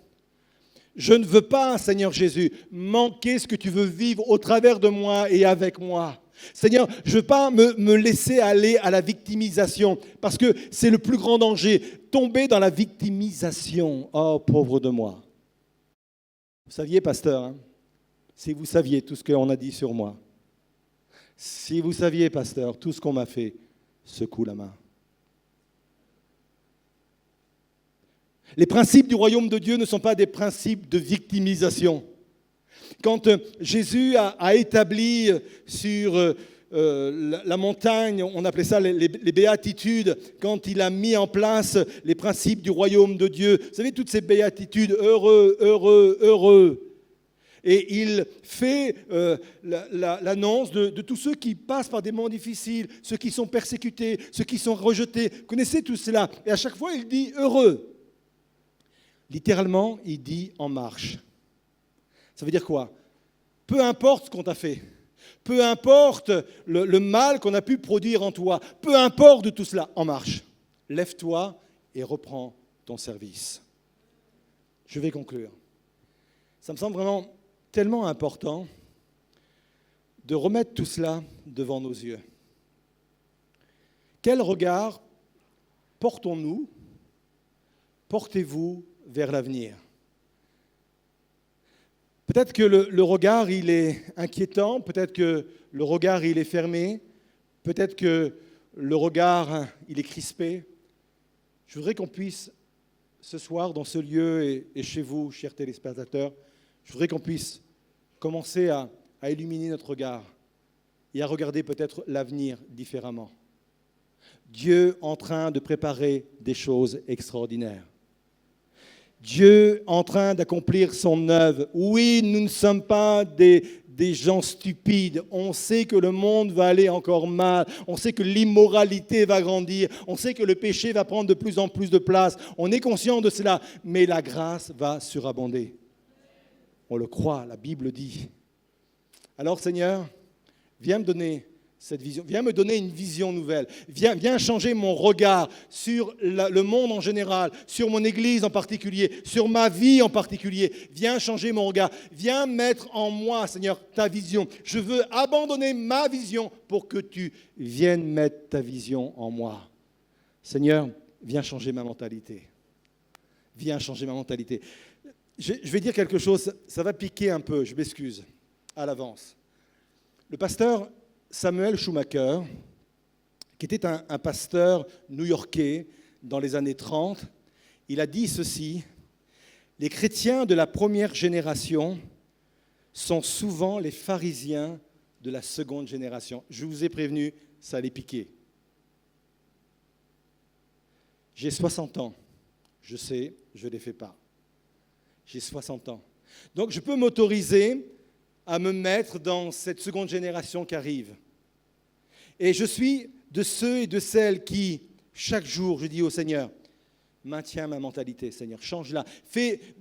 je ne veux pas, Seigneur Jésus, manquer ce que tu veux vivre au travers de moi et avec moi. Seigneur, je ne veux pas me laisser aller à la victimisation, parce que c'est le plus grand danger, tomber dans la victimisation. Oh, pauvre de moi. Vous saviez, pasteur, hein, si vous saviez tout ce qu'on a dit sur moi, si vous saviez, pasteur, tout ce qu'on m'a fait, secoue la main. Les principes du royaume de Dieu ne sont pas des principes de victimisation. Quand Jésus a établi sur la montagne, on appelait ça les béatitudes, quand il a mis en place les principes du royaume de Dieu, vous savez, toutes ces béatitudes, heureux, heureux, heureux. Et il fait l'annonce de tous ceux qui passent par des moments difficiles, ceux qui sont persécutés, ceux qui sont rejetés. Vous connaissez tout cela. Et à chaque fois, il dit « heureux ». Littéralement, il dit « en marche ». Ça veut dire quoi? Peu importe ce qu'on t'a fait, peu importe le mal qu'on a pu produire en toi, peu importe de tout cela, en marche. Lève-toi et reprends ton service. Je vais conclure. Ça me semble vraiment tellement important de remettre tout cela devant nos yeux. Quel regard portons-nous, portez-vous vers l'avenir? Peut-être que le regard, il est inquiétant, peut-être que le regard, il est fermé, peut-être que le regard, il est crispé. Je voudrais qu'on puisse, ce soir, dans ce lieu et chez vous, chers téléspectateurs, je voudrais qu'on puisse commencer à illuminer notre regard et à regarder peut-être l'avenir différemment. Dieu en train de préparer des choses extraordinaires. Dieu en train d'accomplir son œuvre. Oui, nous ne sommes pas des gens stupides. On sait que le monde va aller encore mal. On sait que l'immoralité va grandir. On sait que le péché va prendre de plus en plus de place. On est conscient de cela. Mais la grâce va surabonder. On le croit, la Bible dit. Alors Seigneur, viens me donner cette vision, viens me donner une vision nouvelle, viens changer mon regard sur le monde en général, sur mon Église en particulier, sur ma vie en particulier, viens changer mon regard, viens mettre en moi, Seigneur, ta vision. Je veux abandonner ma vision pour que tu viennes mettre ta vision en moi. Seigneur, viens changer ma mentalité. Viens changer ma mentalité. Je vais dire quelque chose, ça va piquer un peu, je m'excuse à l'avance. Le pasteur Samuel Schumacher, qui était un pasteur new-yorkais dans les années 30, il a dit ceci: « Les chrétiens de la première génération sont souvent les pharisiens de la seconde génération. » Je vous ai prévenu, ça allait piquer. J'ai 60 ans, je sais, je ne les fais pas. J'ai 60 ans. Donc je peux m'autoriser à me mettre dans cette seconde génération qui arrive. Et je suis de ceux et de celles qui, chaque jour, je dis au Seigneur, maintiens ma mentalité, Seigneur, change-la.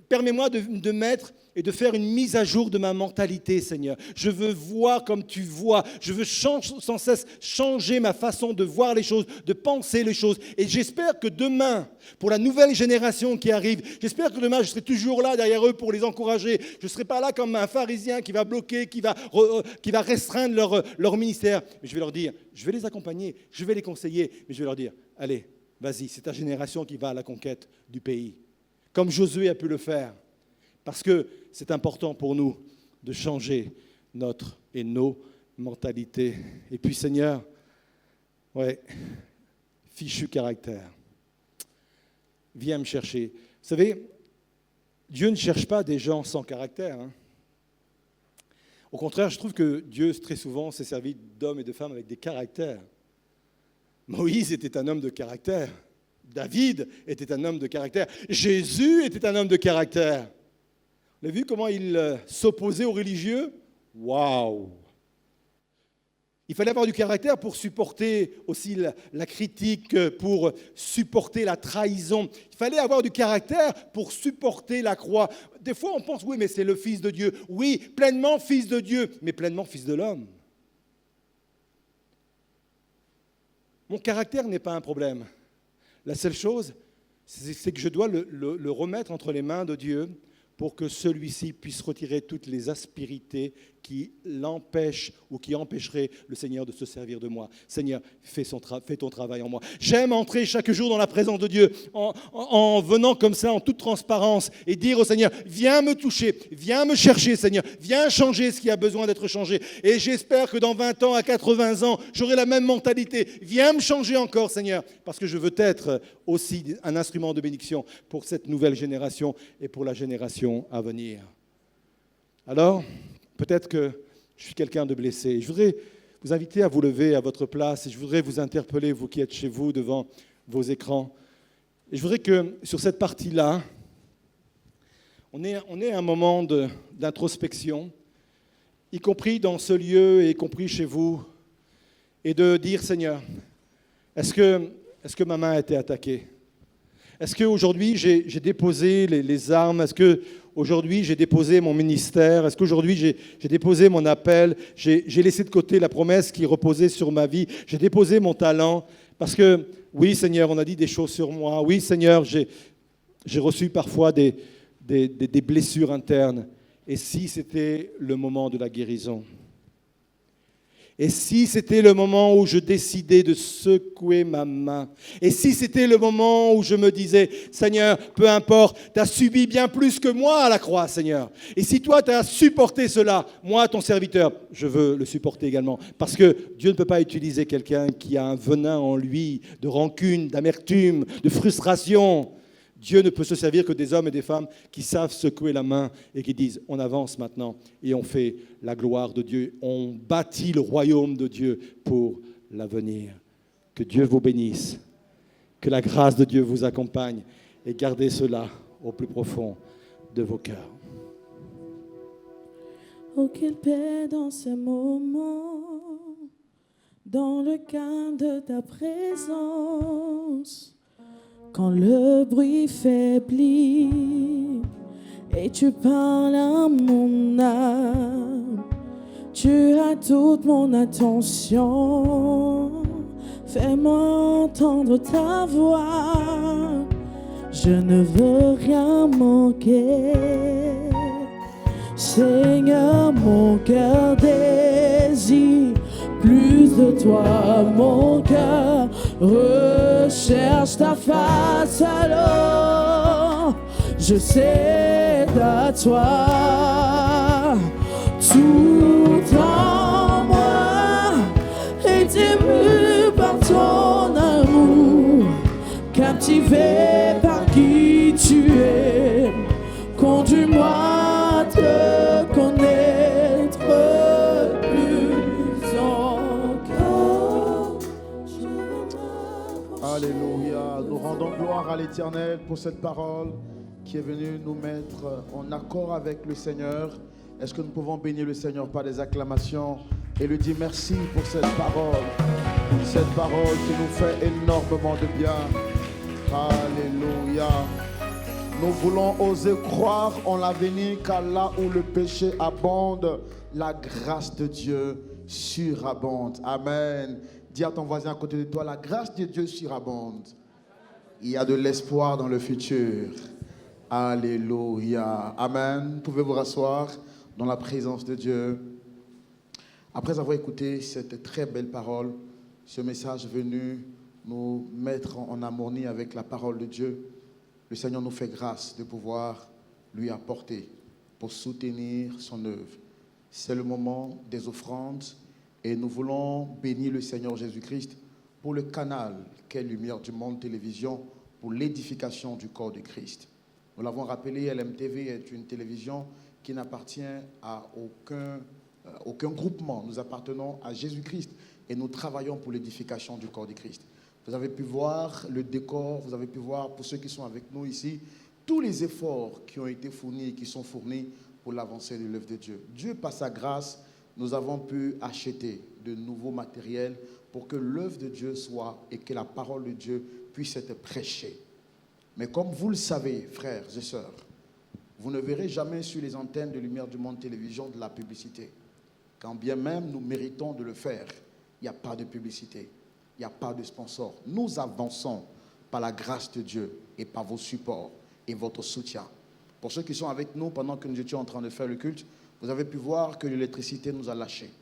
Permets-moi de mettre et de faire une mise à jour de ma mentalité, Seigneur. Je veux voir comme tu vois. Je veux sans cesse changer ma façon de voir les choses, de penser les choses. Et j'espère que demain, pour la nouvelle génération qui arrive, j'espère que demain, je serai toujours là derrière eux pour les encourager. Je ne serai pas là comme un pharisien qui va bloquer, qui va restreindre leur ministère. Mais je vais leur dire, je vais les accompagner, je vais les conseiller, mais je vais leur dire, allez, vas-y, c'est ta génération qui va à la conquête du pays, comme Josué a pu le faire, parce que c'est important pour nous de changer notre et nos mentalités. Et puis Seigneur, fichu caractère, viens me chercher. Vous savez, Dieu ne cherche pas des gens sans caractère. Au contraire, je trouve que Dieu, très souvent, s'est servi d'hommes et de femmes avec des caractères. Moïse était un homme de caractère. David était un homme de caractère. Jésus était un homme de caractère. Vous avez vu comment il s'opposait aux religieux? Waouh! Il fallait avoir du caractère pour supporter aussi la critique, pour supporter la trahison. Il fallait avoir du caractère pour supporter la croix. Des fois, on pense, oui, mais c'est le Fils de Dieu. Oui, pleinement Fils de Dieu, mais pleinement Fils de l'homme. Mon caractère n'est pas un problème. La seule chose, c'est que je dois le remettre entre les mains de Dieu pour que celui-ci puisse retirer toutes les aspérités qui l'empêchent ou qui empêcheraient le Seigneur de se servir de moi. Seigneur, fais ton travail en moi. J'aime entrer chaque jour dans la présence de Dieu en venant comme ça, en toute transparence, et dire au Seigneur, viens me toucher, viens me chercher, Seigneur, viens changer ce qui a besoin d'être changé. Et j'espère que dans 20 ans, à 80 ans, j'aurai la même mentalité. Viens me changer encore, Seigneur, parce que je veux être aussi un instrument de bénédiction pour cette nouvelle génération et pour la génération à venir. Alors, peut-être que je suis quelqu'un de blessé. Je voudrais vous inviter à vous lever à votre place et je voudrais vous interpeller, vous qui êtes chez vous, devant vos écrans. Et je voudrais que sur cette partie-là, on est à un moment d'introspection, y compris dans ce lieu et y compris chez vous, et de dire, Seigneur, est-ce que ma main a été attaquée? Est-ce qu'aujourd'hui j'ai déposé les armes? Est-ce qu'aujourd'hui j'ai déposé mon ministère? Est-ce qu'aujourd'hui j'ai déposé mon appel? J'ai laissé de côté la promesse qui reposait sur ma vie? J'ai déposé mon talent? Parce que, oui Seigneur, on a dit des choses sur moi. Oui Seigneur, j'ai reçu parfois des blessures internes. Et si c'était le moment de la guérison? Et si c'était le moment où je décidais de secouer ma main? Et si c'était le moment où je me disais, Seigneur, peu importe, tu as subi bien plus que moi à la croix, Seigneur. Et si toi, tu as supporté cela, moi, ton serviteur, je veux le supporter également. Parce que Dieu ne peut pas utiliser quelqu'un qui a un venin en lui, de rancune, d'amertume, de frustration. Dieu ne peut se servir que des hommes et des femmes qui savent secouer la main et qui disent « on avance maintenant et on fait la gloire de Dieu, on bâtit le royaume de Dieu pour l'avenir ». Que Dieu vous bénisse, que la grâce de Dieu vous accompagne et gardez cela au plus profond de vos cœurs. Oh, quelle paix dans ce moment, dans le calme de ta présence. Quand le bruit faiblit et tu parles à mon âme, tu as toute mon attention. Fais-moi entendre ta voix, je ne veux rien manquer. Seigneur, mon cœur désire plus de toi, mon cœur recherche ta face, alors je cède à toi. Tout en moi est ému par ton amour, captivé par qui tu es. Conduis-moi à te connaître plus encore. Alléluia. Nous rendons gloire à l'Éternel pour cette parole qui est venue nous mettre en accord avec le Seigneur. Est-ce que nous pouvons bénir le Seigneur par des acclamations et lui dire merci pour cette parole qui nous fait énormément de bien. Alléluia. Nous voulons oser croire en l'avenir, car là où le péché abonde, la grâce de Dieu surabonde. Amen. Dis à ton voisin à côté de toi, la grâce de Dieu surabonde. Il y a de l'espoir dans le futur. Alléluia. Amen. Pouvez-vous rasseoir dans la présence de Dieu. Après avoir écouté cette très belle parole, ce message venu nous mettre en harmonie avec la parole de Dieu, le Seigneur nous fait grâce de pouvoir lui apporter pour soutenir son œuvre. C'est le moment des offrandes et nous voulons bénir le Seigneur Jésus-Christ pour le canal qu'est Lumière du Monde Télévision pour l'édification du corps de Christ. Nous l'avons rappelé, LMTV est une télévision qui n'appartient à aucun groupement. Nous appartenons à Jésus-Christ et nous travaillons pour l'édification du corps de Christ. Vous avez pu voir le décor, vous avez pu voir, pour ceux qui sont avec nous ici, tous les efforts qui ont été fournis et qui sont fournis pour l'avancée de l'œuvre de Dieu. Dieu, par sa grâce, nous avons pu acheter de nouveaux matériels pour que l'œuvre de Dieu soit et que la parole de Dieu puisse être prêchée. Mais comme vous le savez, frères et sœurs, vous ne verrez jamais sur les antennes de Lumière du Monde Télévision de la publicité. Quand bien même nous méritons de le faire, il n'y a pas de publicité. Il n'y a pas de sponsor. Nous avançons par la grâce de Dieu et par vos supports et votre soutien. Pour ceux qui sont avec nous pendant que nous étions en train de faire le culte, vous avez pu voir que l'électricité nous a lâchés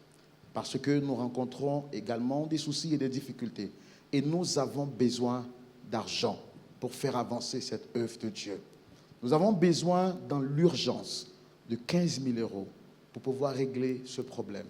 parce que nous rencontrons également des soucis et des difficultés. Et nous avons besoin d'argent pour faire avancer cette œuvre de Dieu. Nous avons besoin dans l'urgence de 15 000 € pour pouvoir régler ce problème.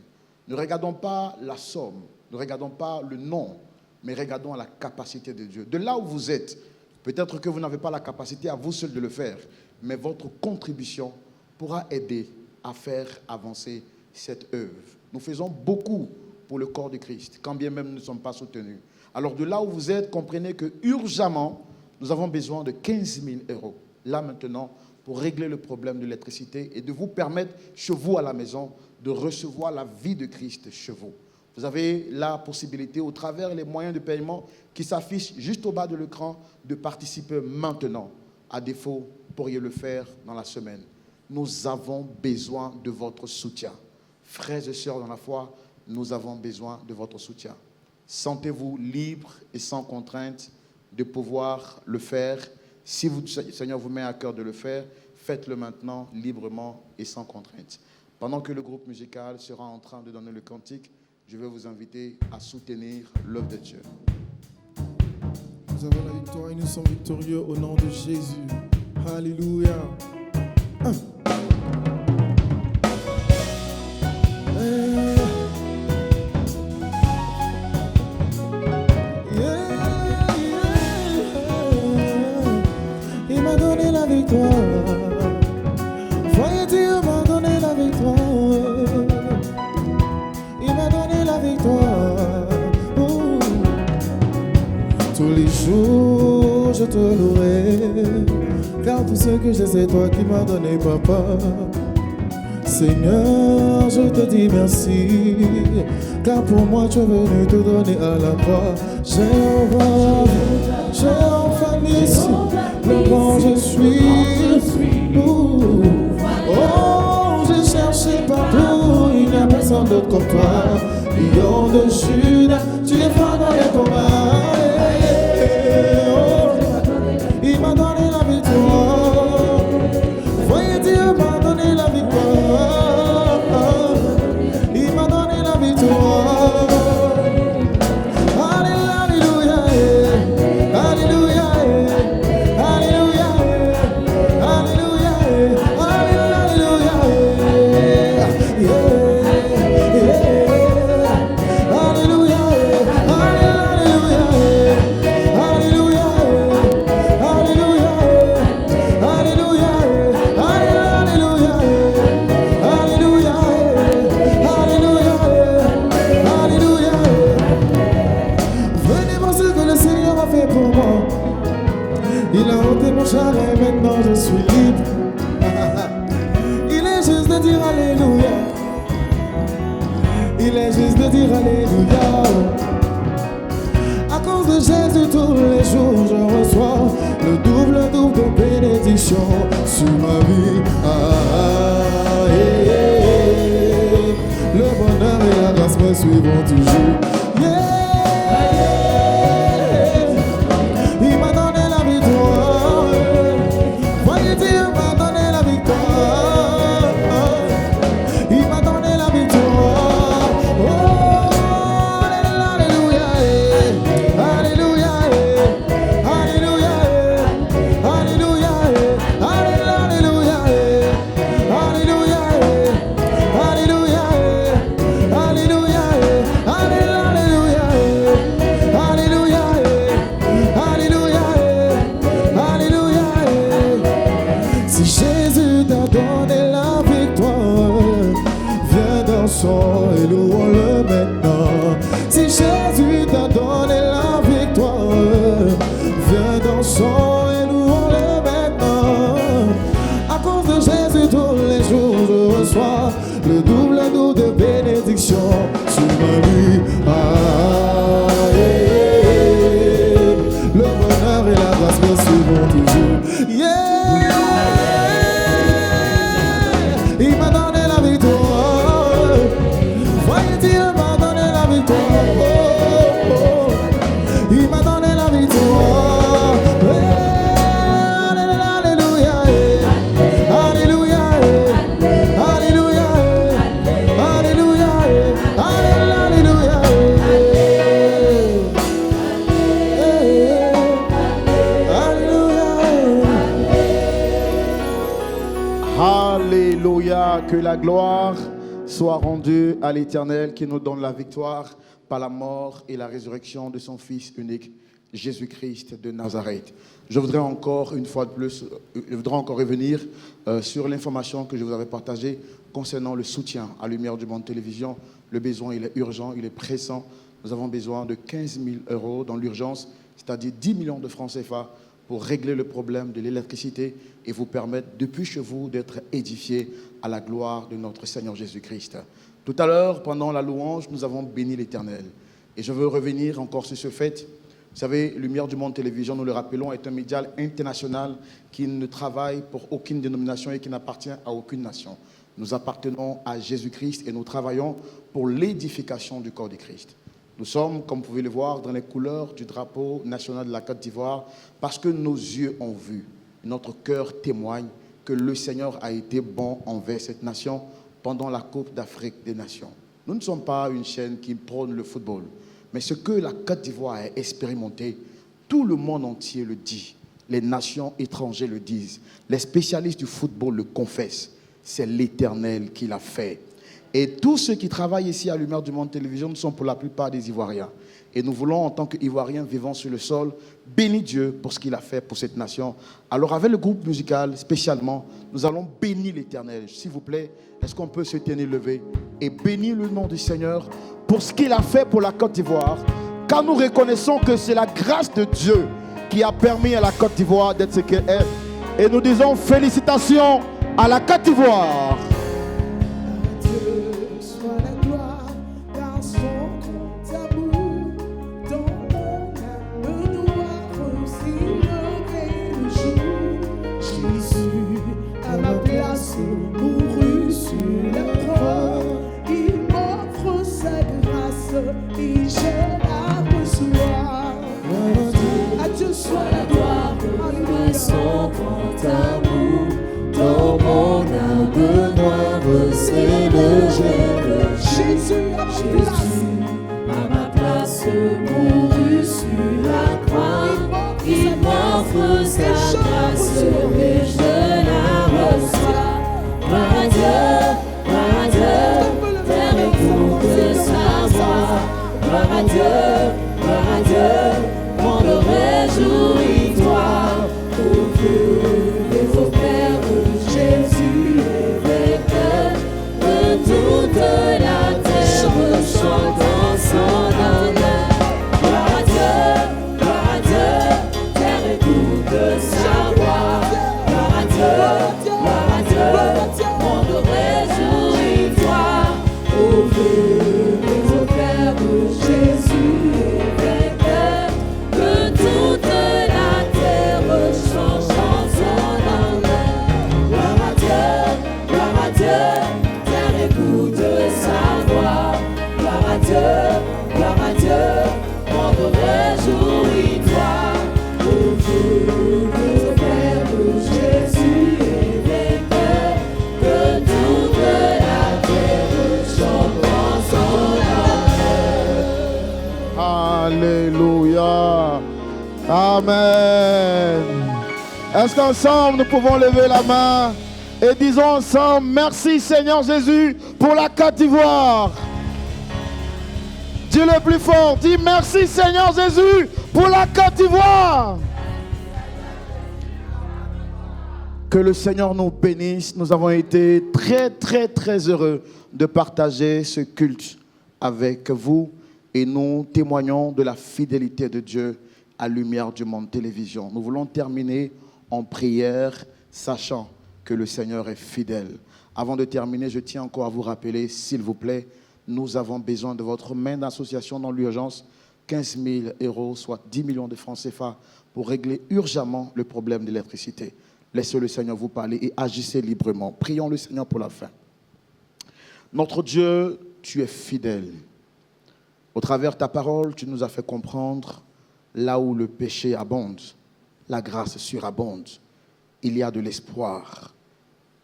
Ne regardons pas la somme, ne regardons pas le nom, mais regardons à la capacité de Dieu. De là où vous êtes, peut-être que vous n'avez pas la capacité à vous seul de le faire, mais votre contribution pourra aider à faire avancer cette œuvre. Nous faisons beaucoup pour le corps de Christ, quand bien même nous ne sommes pas soutenus. Alors de là où vous êtes, comprenez que urgemment, nous avons besoin de 15 000 €, là maintenant, pour régler le problème de l'électricité et de vous permettre, chez vous à la maison, de recevoir la vie de Christ chez vous. Vous avez la possibilité, au travers des moyens de paiement qui s'affichent juste au bas de l'écran, de participer maintenant. À défaut, vous pourriez le faire dans la semaine. Nous avons besoin de votre soutien. Frères et sœurs dans la foi, nous avons besoin de votre soutien. Sentez-vous libre et sans contrainte de pouvoir le faire. Si le Seigneur vous met à cœur de le faire, faites-le maintenant librement et sans contrainte. Pendant que le groupe musical sera en train de donner le cantique, je vais vous inviter à soutenir l'œuvre de Dieu. Nous avons la victoire et nous sommes victorieux au nom de Jésus. Alléluia. Il m'a donné la victoire. Voyez, Dieu m'a donné la victoire. Il m'a donné la victoire. Oh. Tous les jours, je te louerai. Car tout ce que j'ai, c'est toi qui m'as donné, papa. Seigneur, je te dis merci. Car pour moi, tu es venu te donner à la croix. J'ai enfin ici le grand je suis. Oh, j'ai cherché partout, il n'y a personne d'autre comme toi. Lion de Juda, tu es fort dans les combats. Il m'a donné la victoire. Voyez, Dieu m'a donné la victoire. Il m'a donné la victoire. Alléluia, alléluia, alléluia, alléluia, alléluia, il a ôté mon chalet, maintenant je suis libre. Il est juste de dire alléluia. Il est juste de dire alléluia. À cause de Jésus, tous les jours je reçois le double de bénédiction sur ma vie. Le bonheur et la grâce me suivront toujours. Yeah. Il m'a donné la victoire. Voyez, Dieu m'a donné la victoire. Il m'a donné la victoire. Oh, alléluia, alléluia, alléluia, alléluia, alléluia, alléluia, alléluia, alléluia, alléluia, alléluia, alléluia. Si Jésus t'a donné la victoire, viens dansons et louons-le maintenant. Si Jésus t'a donné la victoire, viens dansons et louons-le maintenant. À cause de Jésus, tous les jours je reçois le double de bénédiction sur ma vie. Le bonheur et la grâce me suivront toujours. Yeah! Il m'a donné la victoire. Voyez, Dieu m'a donné la victoire. Oh, oh. Il m'a donné la victoire. Alléluia, alléluia, alléluia, alléluia, alléluia. Alléluia, que la gloire soit rendue à l'Éternel qui nous donne la victoire par la mort et la résurrection de son Fils unique, Jésus-Christ de Nazareth. Je voudrais encore une fois de plus, revenir sur l'information que je vous avais partagée concernant le soutien à Lumière du Monde Télévision. Le besoin, il est urgent, il est pressant. Nous avons besoin de 15 000 € dans l'urgence, c'est-à-dire 10 millions de francs CFA pour régler le problème de l'électricité et vous permettre depuis chez vous d'être édifiés à la gloire de notre Seigneur Jésus-Christ. Tout à l'heure, pendant la louange, nous avons béni l'Éternel. Et je veux revenir encore sur ce fait. Vous savez, Lumière du Monde Télévision, nous le rappelons, est un média international qui ne travaille pour aucune dénomination et qui n'appartient à aucune nation. Nous appartenons à Jésus-Christ et nous travaillons pour l'édification du corps de Christ. Nous sommes, comme vous pouvez le voir, dans les couleurs du drapeau national de la Côte d'Ivoire parce que nos yeux ont vu, notre cœur témoigne que le Seigneur a été bon envers cette nation pendant la Coupe d'Afrique des Nations. Nous ne sommes pas une chaîne qui prône le football, mais ce que la Côte d'Ivoire a expérimenté, tout le monde entier le dit. Les nations étrangères le disent. Les spécialistes du football le confessent. C'est l'Éternel qui l'a fait. Et tous ceux qui travaillent ici à Lumière du Monde Télévision sont pour la plupart des Ivoiriens. Et nous voulons, en tant qu'Ivoiriens vivant sur le sol, bénir Dieu pour ce qu'il a fait pour cette nation. Alors avec le groupe musical, spécialement, nous allons bénir l'Éternel. S'il vous plaît, est-ce qu'on peut se tenir levé et bénir le nom du Seigneur pour ce qu'il a fait pour la Côte d'Ivoire, car nous reconnaissons que c'est la grâce de Dieu qui a permis à la Côte d'Ivoire d'être ce qu'elle est. Et nous disons félicitations à la Côte d'Ivoire. Jésus à ma place mourut sur la croix. Il m'offre sa grâce et je la reçois. Gloire à Dieu, terre écoute sa voix. Gloire à Dieu, monde réjouis-toi. Les offres de Jésus est vainqueur de toute la terre, chantons son honneur. Gloire à Dieu, terre écoute sa voix. Gloire à Dieu, monde réjouis-toi. Les offres de Jésus est vainqueur de toute la terre, chantons son honneur. Gloire à Dieu, terre écoute sa voix. Gloire à Dieu, monde réjouis-toi. Le Père de Jésus est vainqueur de toute la terre, chantons son honneur. Alléluia. Amen. Est-ce qu'ensemble nous pouvons lever la main et disons ensemble merci Seigneur Jésus pour la Côte d'Ivoire. Dis le plus fort, dis merci Seigneur Jésus pour la Côte d'Ivoire. Que le Seigneur nous bénisse. Nous avons été très heureux de partager ce culte avec vous et nous témoignons de la fidélité de Dieu à Lumière du Monde Télévision. Nous voulons terminer en prière, sachant que le Seigneur est fidèle. Avant de terminer, je tiens encore à vous rappeler, s'il vous plaît, nous avons besoin de votre main d'association dans l'urgence, 15 000 €, soit 10 millions de francs CFA, pour régler urgemment le problème de l'électricité. Laissez le Seigneur vous parler et agissez librement. Prions le Seigneur pour la fin. Notre Dieu, tu es fidèle. Au travers de ta parole, tu nous as fait comprendre là où le péché abonde, la grâce surabonde. Il y a de l'espoir.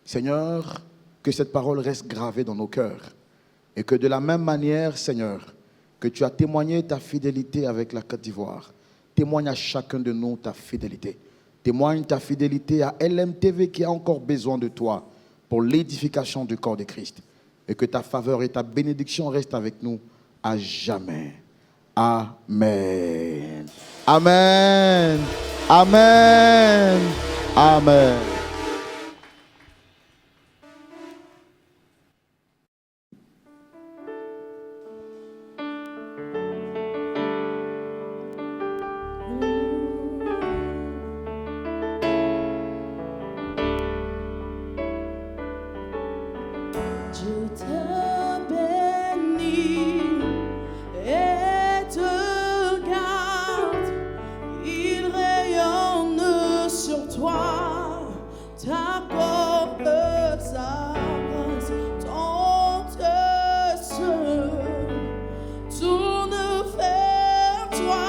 Seigneur, que cette parole reste gravée dans nos cœurs. Et que de la même manière, Seigneur, que tu as témoigné ta fidélité avec la Côte d'Ivoire, témoigne à chacun de nous ta fidélité. Témoigne ta fidélité à LMTV qui a encore besoin de toi pour l'édification du corps de Christ. Et que ta faveur et ta bénédiction restent avec nous à jamais. Amen. Amen. Amen. Amen. Dieu te bénit et te garde. Il rayonne sur toi, t'accorde sa grâce. Ton se tourne vers toi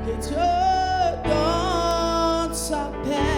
et te donne sa paix.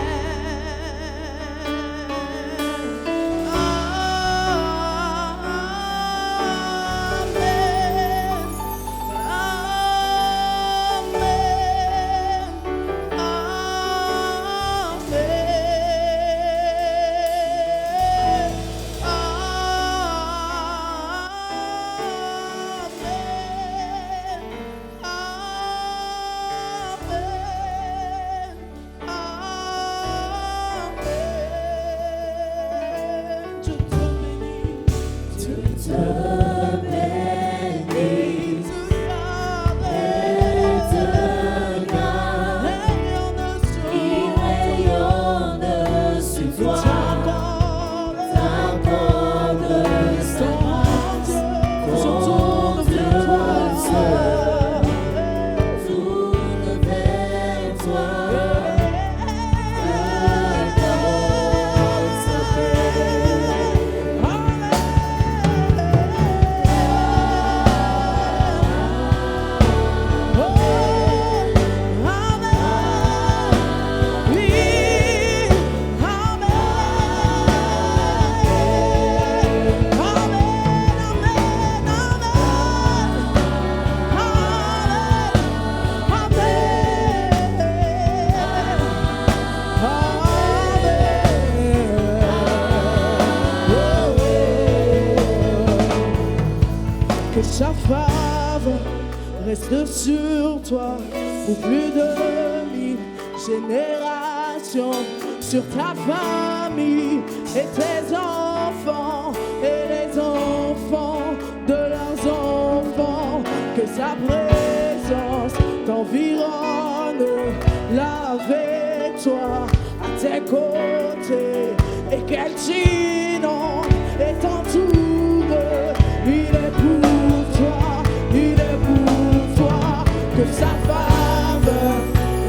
Que sa faveur reste sur toi pour plus de 1000 générations, sur ta famille et tes enfants et les enfants de leurs enfants. Que sa présence t'environne là avec toi, à tes côtés, et qu'elle t'inonde et t'entoure. Il est pour toi, il est pour toi. Que sa faveur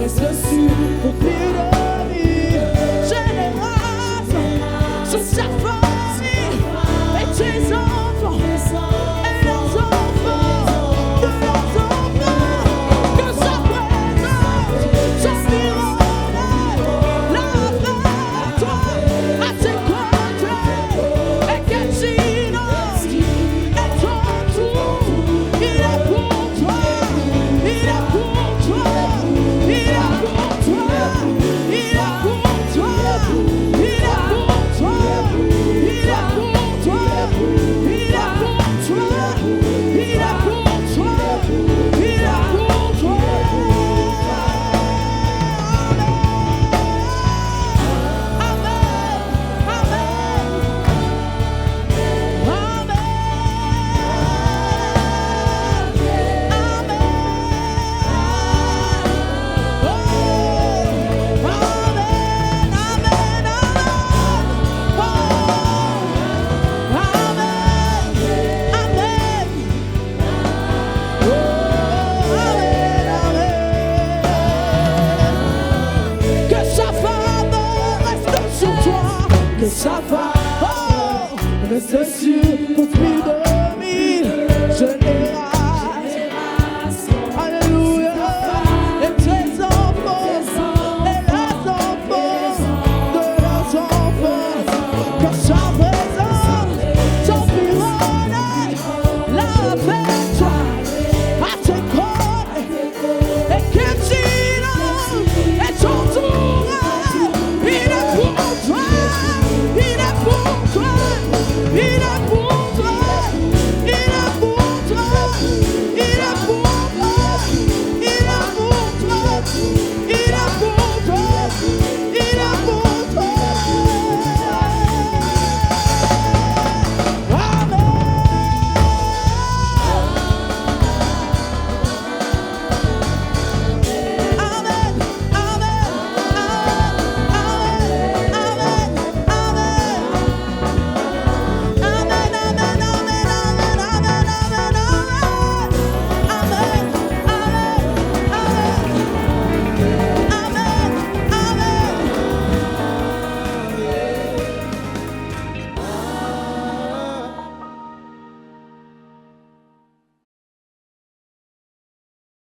reste sur pour plus de 1000 générations, sur sa famille et tes enfants et leurs enfants de leurs enfants. Que sa présence t'environne là avec toi, à tes côtés, et qu'elle t'inonde et t'entoure. Il est pour toi, il est pour toi, il est pour toi, il est pour toi, il est pour toi, il est pour toi, il est pour toi, il est pour toi, il est pour toi. Que sa faveur reste sur toi, que sa faveur reste sur pour plus de